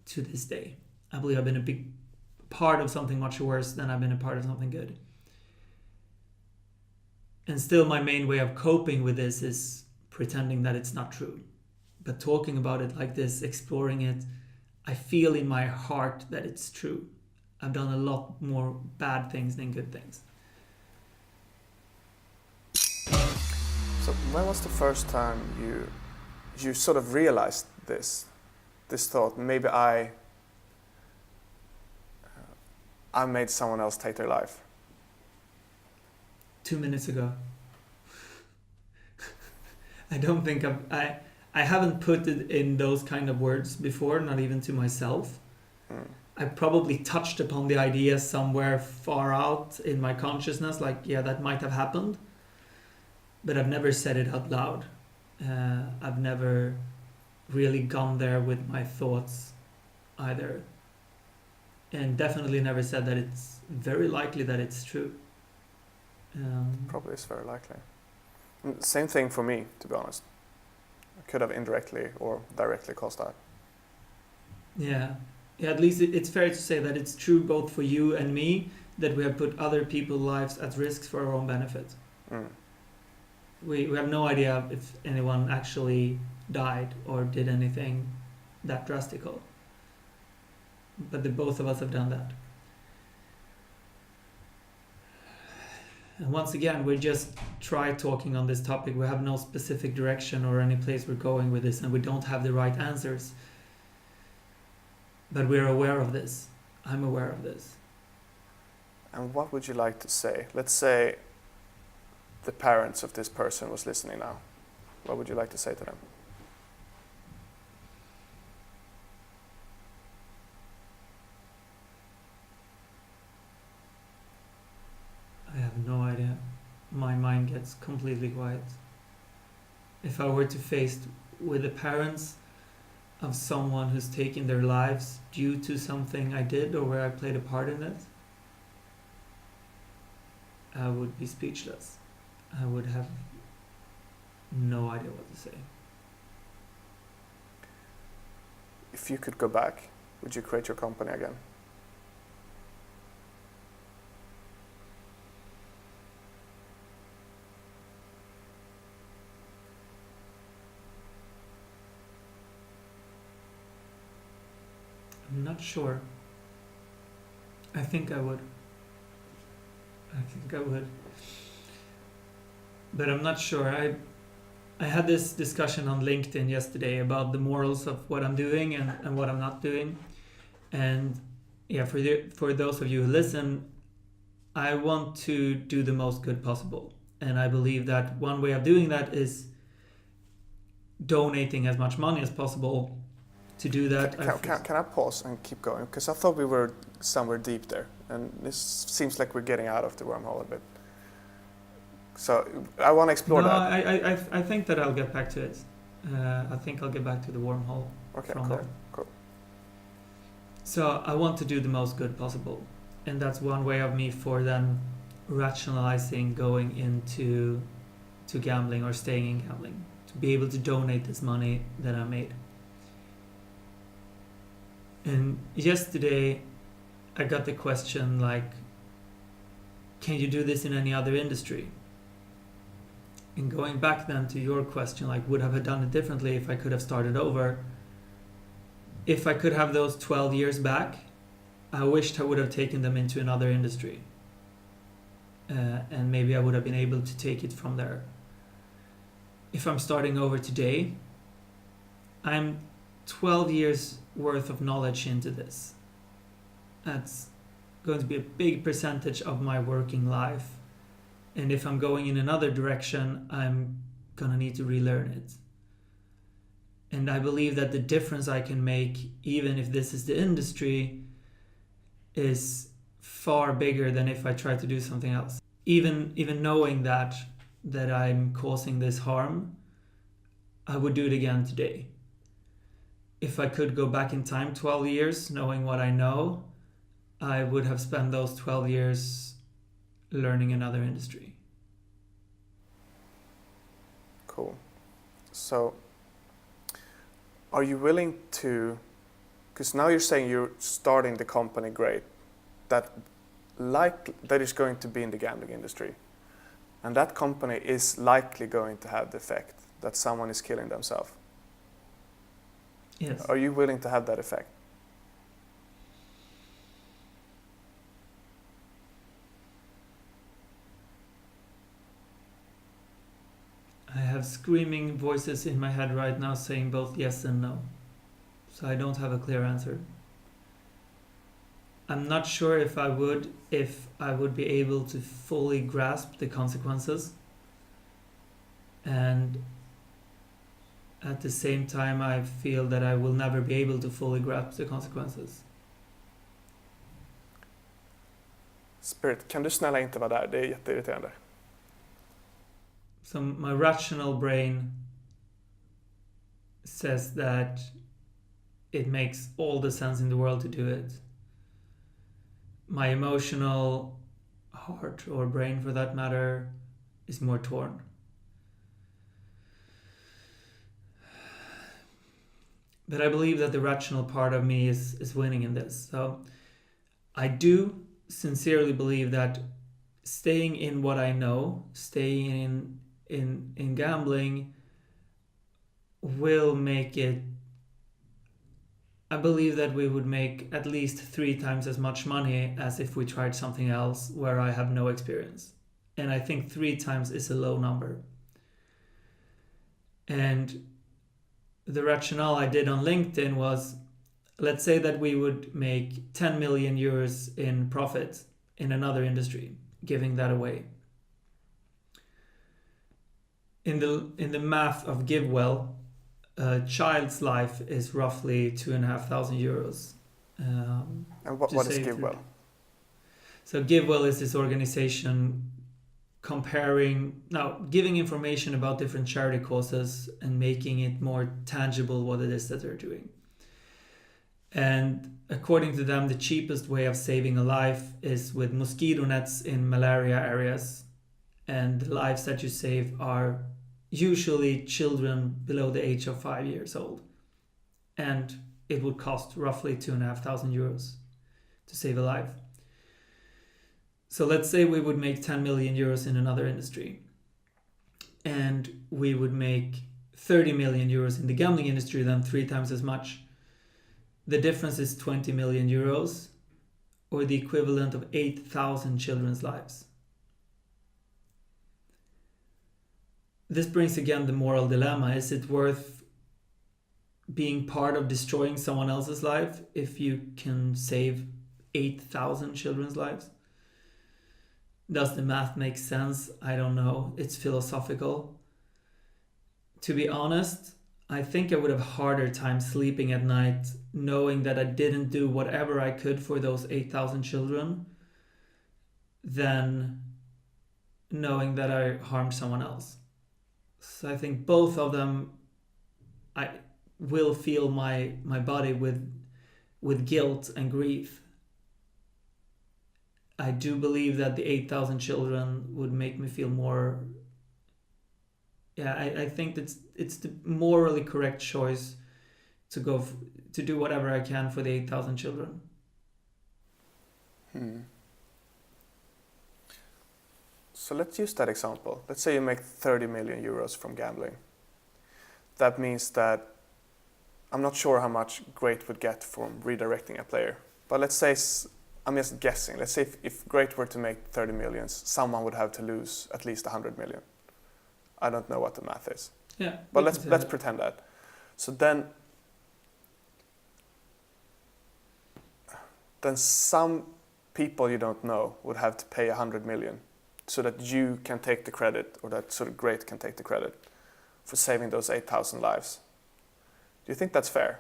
to this day. I believe I've been a big part of something much worse than I've been a part of something good. And still, my main way of coping with this is pretending that it's not true. But talking about it like this, exploring it, I feel in my heart that it's true. I've done a lot more bad things than good things. So when was the first time you sort of realized this thought? Maybe I made someone else take their life. 2 minutes ago. I don't think I haven't put it in those kind of words before, not even to myself. I probably touched upon the idea somewhere far out in my consciousness, like, yeah, that might have happened. But I've never said it out loud. I've never really gone there with my thoughts either. And definitely never said that it's very likely that it's true. Probably it's very likely. Same thing for me, to be honest. I could have indirectly or directly caused that. Yeah, at least it's fair to say that it's true both for you and me, that we have put other people's lives at risk for our own benefit. We have no idea if anyone actually died or did anything that drastical. But the both of us have done that. And once again, we just try talking on this topic. We have no specific direction or any place we're going with this, and we don't have the right answers. But we're aware of this. I'm aware of this. And what would you like to say? Let's say the parents of this person was listening now. What would you like to say to them? it's completely quiet. If I were to face with the parents of someone who's taken their lives due to something I did or where I played a part in it, I would be speechless. I would have no idea what to say. If you could go back, would you create your company again? I'm not sure. I think I would. But I'm not sure. I had this discussion on LinkedIn yesterday about the morals of what I'm doing and what I'm not doing. And yeah, for those of you who listen, I want to do the most good possible. And I believe that one way of doing that is donating as much money as possible. To do that, can I pause and keep going? Because I thought we were somewhere deep there, and this seems like we're getting out of the wormhole a bit. So I want to explore that. I think that I'll get back to it. I think I'll get back to the wormhole from there. Cool. So I want to do the most good possible, and that's one way of me for then rationalizing going into gambling or staying in gambling, to be able to donate this money that I made. And yesterday, I got the question like, can you do this in any other industry? And going back then to your question, like, would I have done it differently if I could have started over? If I could have those 12 years back, I wished I would have taken them into another industry. And maybe I would have been able to take it from there. If I'm starting over today, I'm 12 years worth of knowledge into this. That's going to be a big percentage of my working life. And if I'm going in another direction, I'm gonna need to relearn it. And I believe that the difference I can make, even if this is the industry, is far bigger than if I try to do something else. Even knowing that I'm causing this harm, I would do it again today. If I could go back in time 12 years, knowing what I know, I would have spent those 12 years learning another industry. Cool. So, are you willing to, because now you're saying you're starting the company great, that is going to be in the gambling industry, and that company is likely going to have the effect that someone is killing themselves. Yes. Are you willing to have that effect? I have screaming voices in my head right now saying both yes and no. So I don't have a clear answer. I'm not sure if I would be able to fully grasp the consequences. And at the same time, I feel that I will never be able to fully grasp the consequences. Spirit, kan du snälla inte vara där? Det är jätteirriterande. So my rational brain says that it makes all the sense in the world to do it. My emotional heart, or brain for that matter, is more torn. But I believe that the rational part of me is winning in this. So I do sincerely believe that staying in what I know, staying in gambling will make it. I believe that we would make at least 3 times as much money as if we tried something else where I have no experience. And I think 3 times is a low number. And the rationale I did on LinkedIn was, let's say that we would make 10 million euros in profit in another industry, giving that away. In the math of GiveWell, a child's life is roughly 2,500 euros. And what is GiveWell? So GiveWell is this organization giving information about different charity causes and making it more tangible what it is that they're doing. And according to them, the cheapest way of saving a life is with mosquito nets in malaria areas. And the lives that you save are usually children below the age of 5 years old. And it would cost roughly €2,500 to save a life. So let's say we would make 10 million euros in another industry. And we would make 30 million euros in the gambling industry, then 3 times as much. The difference is 20 million euros, or the equivalent of 8,000 children's lives. This brings again the moral dilemma. Is it worth being part of destroying someone else's life if you can save 8,000 children's lives? Does the math make sense? I don't know. It's philosophical. To be honest, I think I would have a harder time sleeping at night knowing that I didn't do whatever I could for those 8,000 children than knowing that I harmed someone else. So I think both of them, I will feel my body with guilt and grief. I do believe that the 8,000 children would make me feel more. I think it's the morally correct choice to to do whatever I can for the 8,000 children. So let's use that example. Let's say you make 30 million euros from gambling. That means that I'm not sure how much Great would get from redirecting a player. But let's say, I'm just guessing, let's say if Great were to make 30 million, someone would have to lose at least 100 million. I don't know what the math is. Yeah. But let's pretend that. So then some people you don't know would have to pay 100 million so that you can take the credit, or that sort of Great can take the credit for saving those 8,000 lives. Do you think that's fair?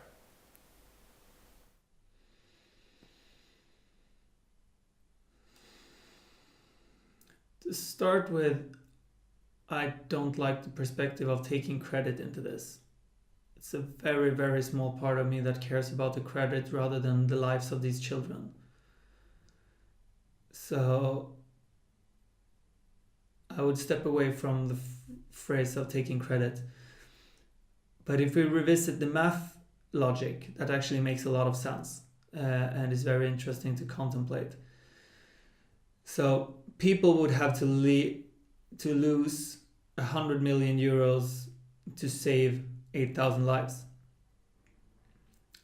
To start with, I don't like the perspective of taking credit into this. It's a very, very small part of me that cares about the credit rather than the lives of these children. So I would step away from the phrase of taking credit. But if we revisit the math logic, that actually makes a lot of sense and is very interesting to contemplate. So people would have to lose 100 million euros to save 8,000 lives.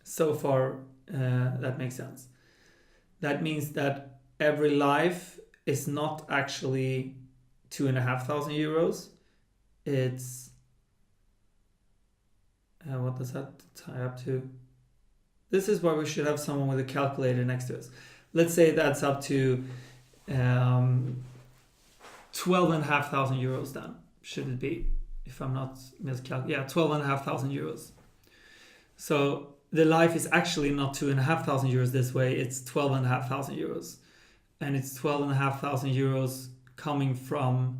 So far, that makes sense. That means that every life is not actually 2,500 euros. It's what does that tie up to? This is why we should have someone with a calculator next to us. Let's say that's up to 12,500 euros then, should it be? If I'm not miscalculating. Yeah, 12,500 euros. So the life is actually not 2,500 euros this way, it's 12,500 euros. And it's 12,500 euros coming from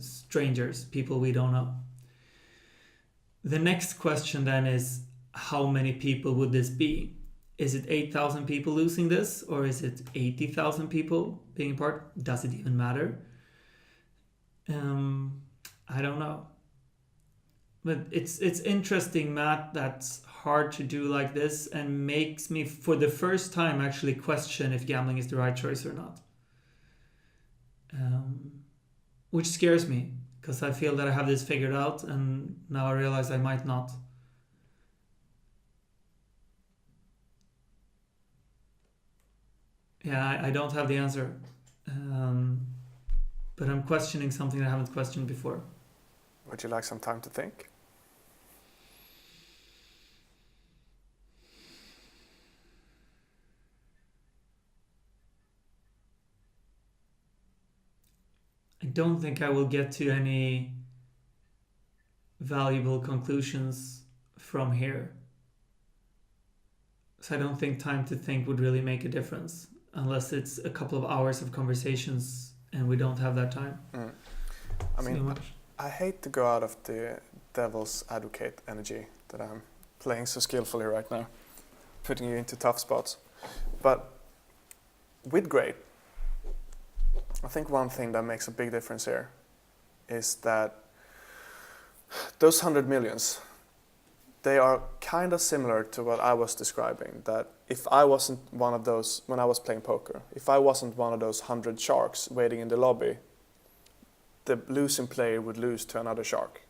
strangers, people we don't know. The next question then is, how many people would this be? Is it 8,000 people losing this, or is it 80,000 people being a part? Does it even matter? I don't know. But it's interesting, Matt, that's hard to do like this and makes me, for the first time, actually question if gambling is the right choice or not. Which scares me, because I feel that I have this figured out, and now I realize I might not. Yeah, I don't have the answer. But I'm questioning something I haven't questioned before. Would you like some time to think? I don't think I will get to any valuable conclusions from here. So I don't think time to think would really make a difference, unless it's a couple of hours of conversations and we don't have that time. I mean, I hate to go out of the devil's advocate energy that I'm playing so skillfully right now, putting you into tough spots. But with grade, I think one thing that makes a big difference here is that those 100 millions, they are kind of similar to what I was describing, that if I wasn't one of those, when I was playing poker, if I wasn't one of those 100 sharks waiting in the lobby, the losing player would lose to another shark.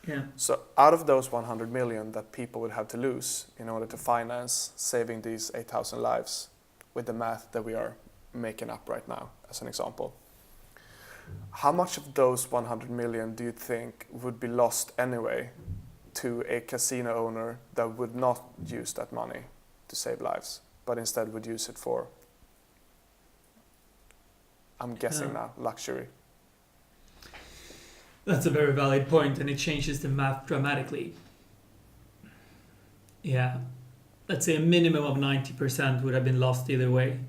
Yeah. So out of those 100 million that people would have to lose in order to finance saving these 8,000 lives with the math that we are making up right now, as an example, how much of those 100 million do you think would be lost anyway to a casino owner that would not use that money to save lives, but instead would use it for, I'm guessing now, luxury? That's a very valid point, and it changes the math dramatically. Yeah. Let's say a minimum of 90% would have been lost either way,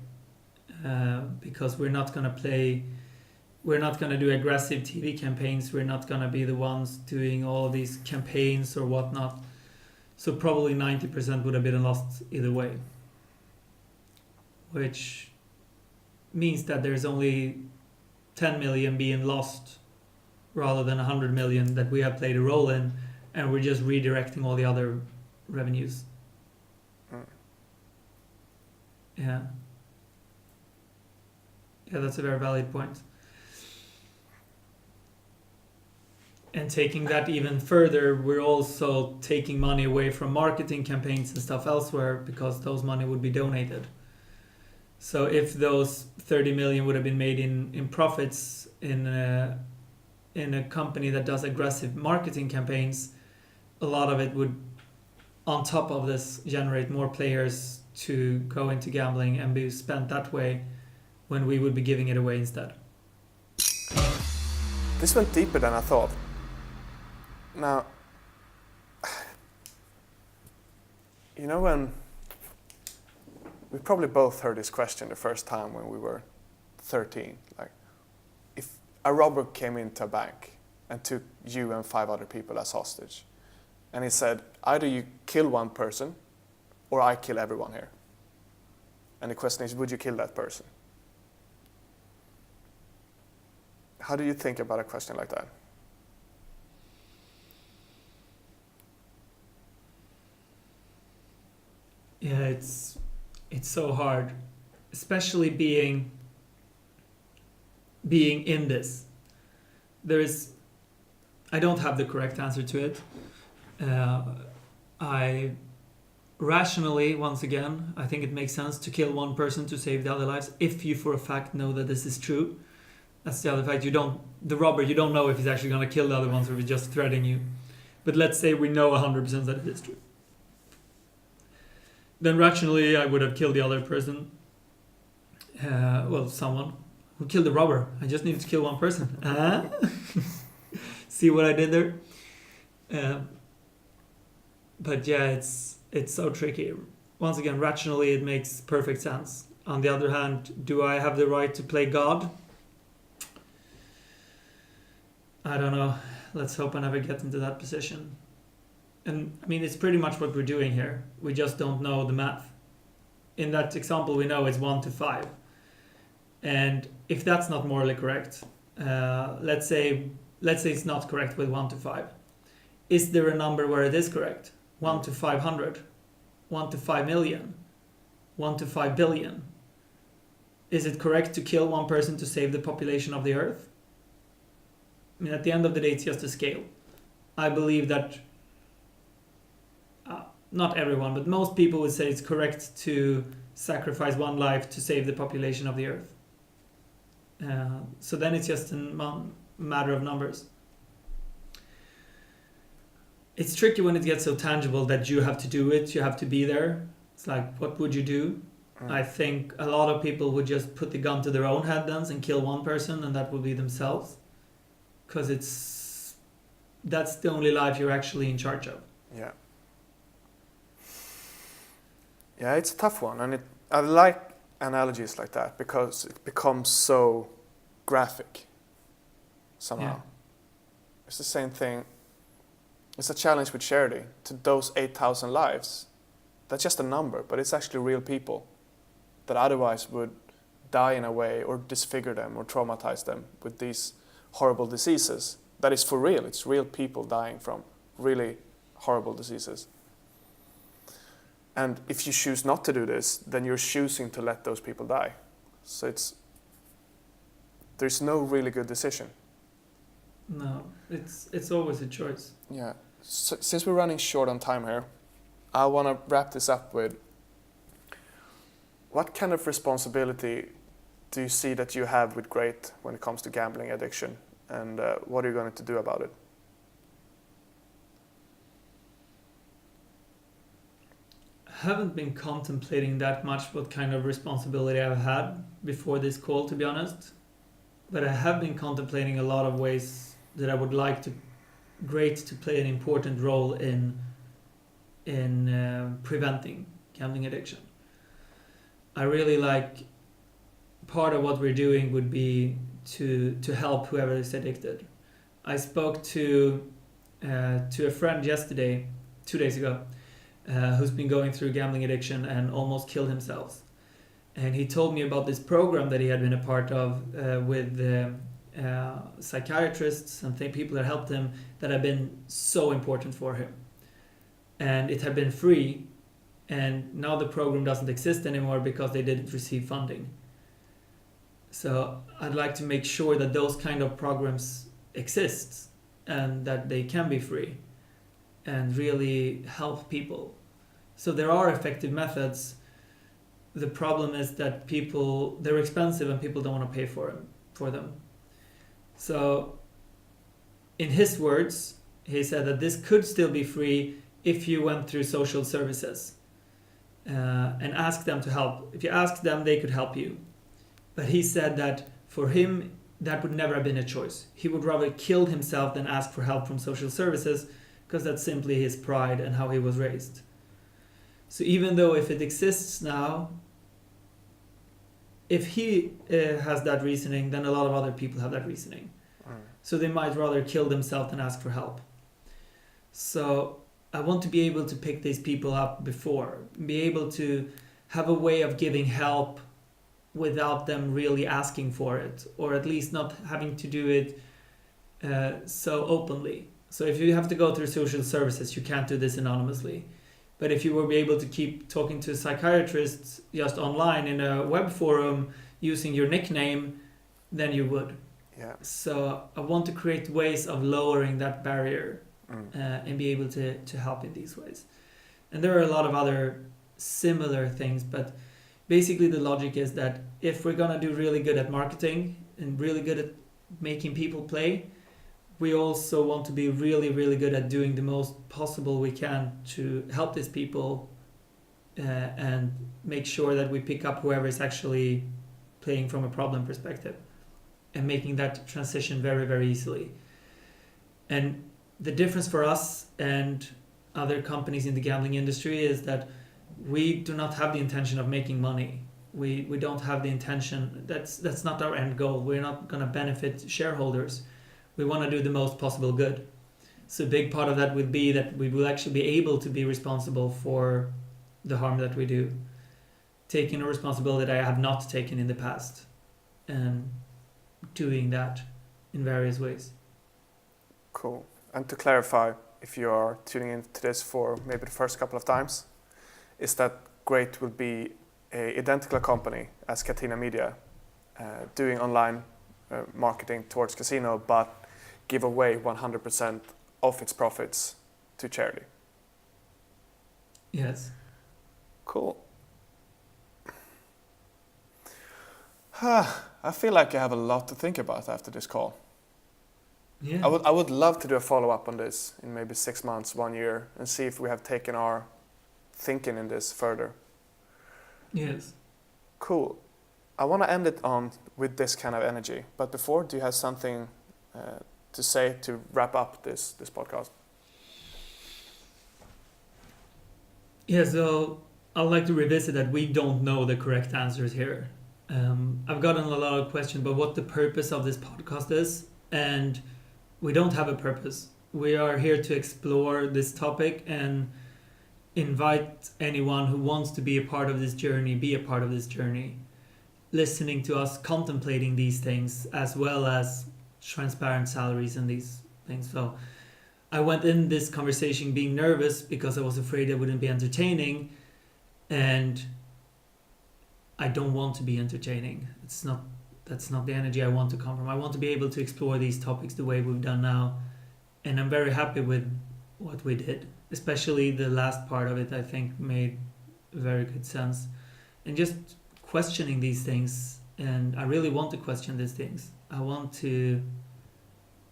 because we're not going to do aggressive TV campaigns. We're not going to be the ones doing all these campaigns or whatnot. So probably 90% would have been lost either way, which means that there's only 10 million being lost rather than 100 million that we have played a role in, and we're just redirecting all the other revenues. Yeah. Yeah, that's a very valid point. And taking that even further, we're also taking money away from marketing campaigns and stuff elsewhere, because those money would be donated. So if those 30 million would have been made in profits in a company that does aggressive marketing campaigns, a lot of it would, on top of this, generate more players to go into gambling and be spent that way, when we would be giving it away instead. This went deeper than I thought. Now, you know, when we probably both heard this question the first time when we were 13, like, if a robber came into a bank and took you and 5 other people as hostage, and he said, either you kill one person or I kill everyone here. And the question is, would you kill that person? How do you think about a question like that? Yeah, it's so hard, especially being in this. I don't have the correct answer to it. I rationally, once again, I think it makes sense to kill one person to save the other lives, if you for a fact know that this is true. That's the other fact. The robber, you don't know if he's actually going to kill the other ones or if he's just threatening you. But let's say we know 100% that it is true. Then rationally, I would have killed the other person. Someone who killed the robber. I just needed to kill one person. See what I did there? But yeah, it's so tricky. Once again, rationally, it makes perfect sense. On the other hand, do I have the right to play God? I don't know. Let's hope I never get into that position. And I mean, it's pretty much what we're doing here. We just don't know the math. In that example, we know it's 1 to 5. And if that's not morally correct, let's say it's not correct with 1 to 5. Is there a number where it is correct? 1 to 500, 1 to 5 million, 1 to 5 billion. Is it correct to kill one person to save the population of the earth? I mean, at the end of the day, it's just a scale. I believe that not everyone, but most people would say it's correct to sacrifice one life to save the population of the earth. So then it's just a matter of numbers. It's tricky when it gets so tangible that you have to do it, you have to be there. It's like, what would you do? I think a lot of people would just put the gun to their own head then and kill one person, and that would be themselves. Because that's the only life you're actually in charge of. Yeah. Yeah, it's a tough one, and I like analogies like that because it becomes so graphic somehow. Yeah. It's the same thing. It's a challenge with charity. To those 8,000 lives, that's just a number, but it's actually real people that otherwise would die in a way or disfigure them or traumatize them with these horrible diseases. That is for real. It's real people dying from really horrible diseases. And if you choose not to do this, then you're choosing to let those people die. So there's no really good decision. No, it's always a choice. Yeah. So, since we're running short on time here, I want to wrap this up with, what kind of responsibility do you see that you have with Great when it comes to gambling addiction, and what are you going to do about it? I haven't been contemplating that much what kind of responsibility I've had before this call, to be honest. But I have been contemplating a lot of ways that I would like Great to play an important role in preventing gambling addiction. I really like, part of what we're doing would be to help whoever is addicted. I spoke to a friend yesterday, 2 days ago, who's been going through gambling addiction and almost killed himself. And he told me about this program that he had been a part of with psychiatrists and people that helped him, that had been so important for him. And it had been free, and now the program doesn't exist anymore because they didn't receive funding. So I'd like to make sure that those kind of programs exist and that they can be free and really help people. So there are effective methods. The problem is that they're expensive and people don't want to pay for them. So in his words, he said that this could still be free if you went through social services and asked them to help. If you asked them, they could help you. But he said that for him, that would never have been a choice. He would rather kill himself than ask for help from social services, because that's simply his pride and how he was raised. So even though if it exists now, if he has that reasoning, then a lot of other people have that reasoning. So they might rather kill themselves than ask for help. So I want to be able to pick these people up before, be able to have a way of giving help without them really asking for it, or at least not having to do it so openly. So if you have to go through social services, you can't do this anonymously. But if you were able to keep talking to psychiatrists just online in a web forum using your nickname, then you would. Yeah. So I want to create ways of lowering that barrier and be able to help in these ways. And there are a lot of other similar things, but basically the logic is that if we're going to do really good at marketing and really good at making people play, we also want to be really, really good at doing the most possible we can to help these people and make sure that we pick up whoever is actually playing from a problem perspective and making that transition very, very easily. And the difference for us and other companies in the gambling industry is that we do not have the intention of making money. We don't have the intention. That's not our end goal. We're not going to benefit shareholders. We want to do the most possible good. So a big part of that will be that we will actually be able to be responsible for the harm that we do, taking a responsibility that I have not taken in the past, and doing that in various ways. Cool. And to clarify, if you are tuning into this for maybe the first couple of times, is that Great will be an identical company as Catena Media, doing online marketing towards casino, but give away 100% of its profits to charity. Yes. Cool. I feel like I have a lot to think about after this call. Yeah. I would love to do a follow-up on this in maybe 6 months, 1 year, and see if we have taken our thinking in this further. Yes. Cool. I want to end it with this kind of energy. But before, do you have something to say to wrap up this podcast? Yeah, so I'd like to revisit that we don't know the correct answers here. I've gotten a lot of questions about what the purpose of this podcast is, and we don't have a purpose. We are here to explore this topic and invite anyone who wants to be a part of this journey, be a part of this journey, listening to us contemplating these things as well as transparent salaries and these things. So I went in this conversation being nervous because I was afraid it wouldn't be entertaining, and I don't want to be entertaining. That's not the energy I want to come from. I want to be able to explore these topics the way we've done now, and I'm very happy with what we did. Especially the last part of it, I think, made very good sense. And just questioning these things, and I really want to question these things. I want to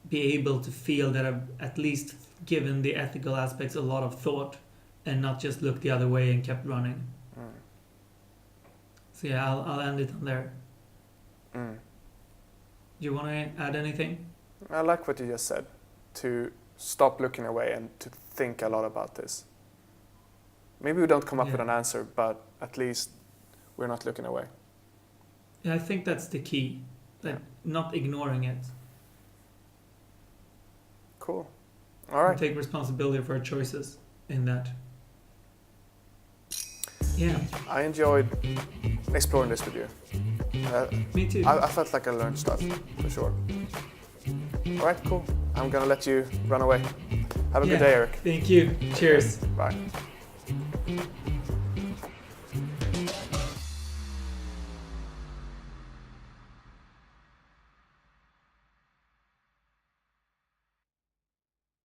be able to feel that I've at least given the ethical aspects a lot of thought and not just looked the other way and kept running. So yeah, I'll end it on there. Do you want to add anything? I like what you just said, to stop looking away and to think a lot about this. Maybe we don't come up with an answer, but at least we're not looking away. Yeah, I think that's the key, not ignoring it. Cool. All right. And take responsibility for our choices in that. Yeah. I enjoyed exploring this with you. Me too. I felt like I learned stuff, for sure. All right, cool. I'm gonna let you run away. Have a good day, Erik. Thank you. Cheers. Bye.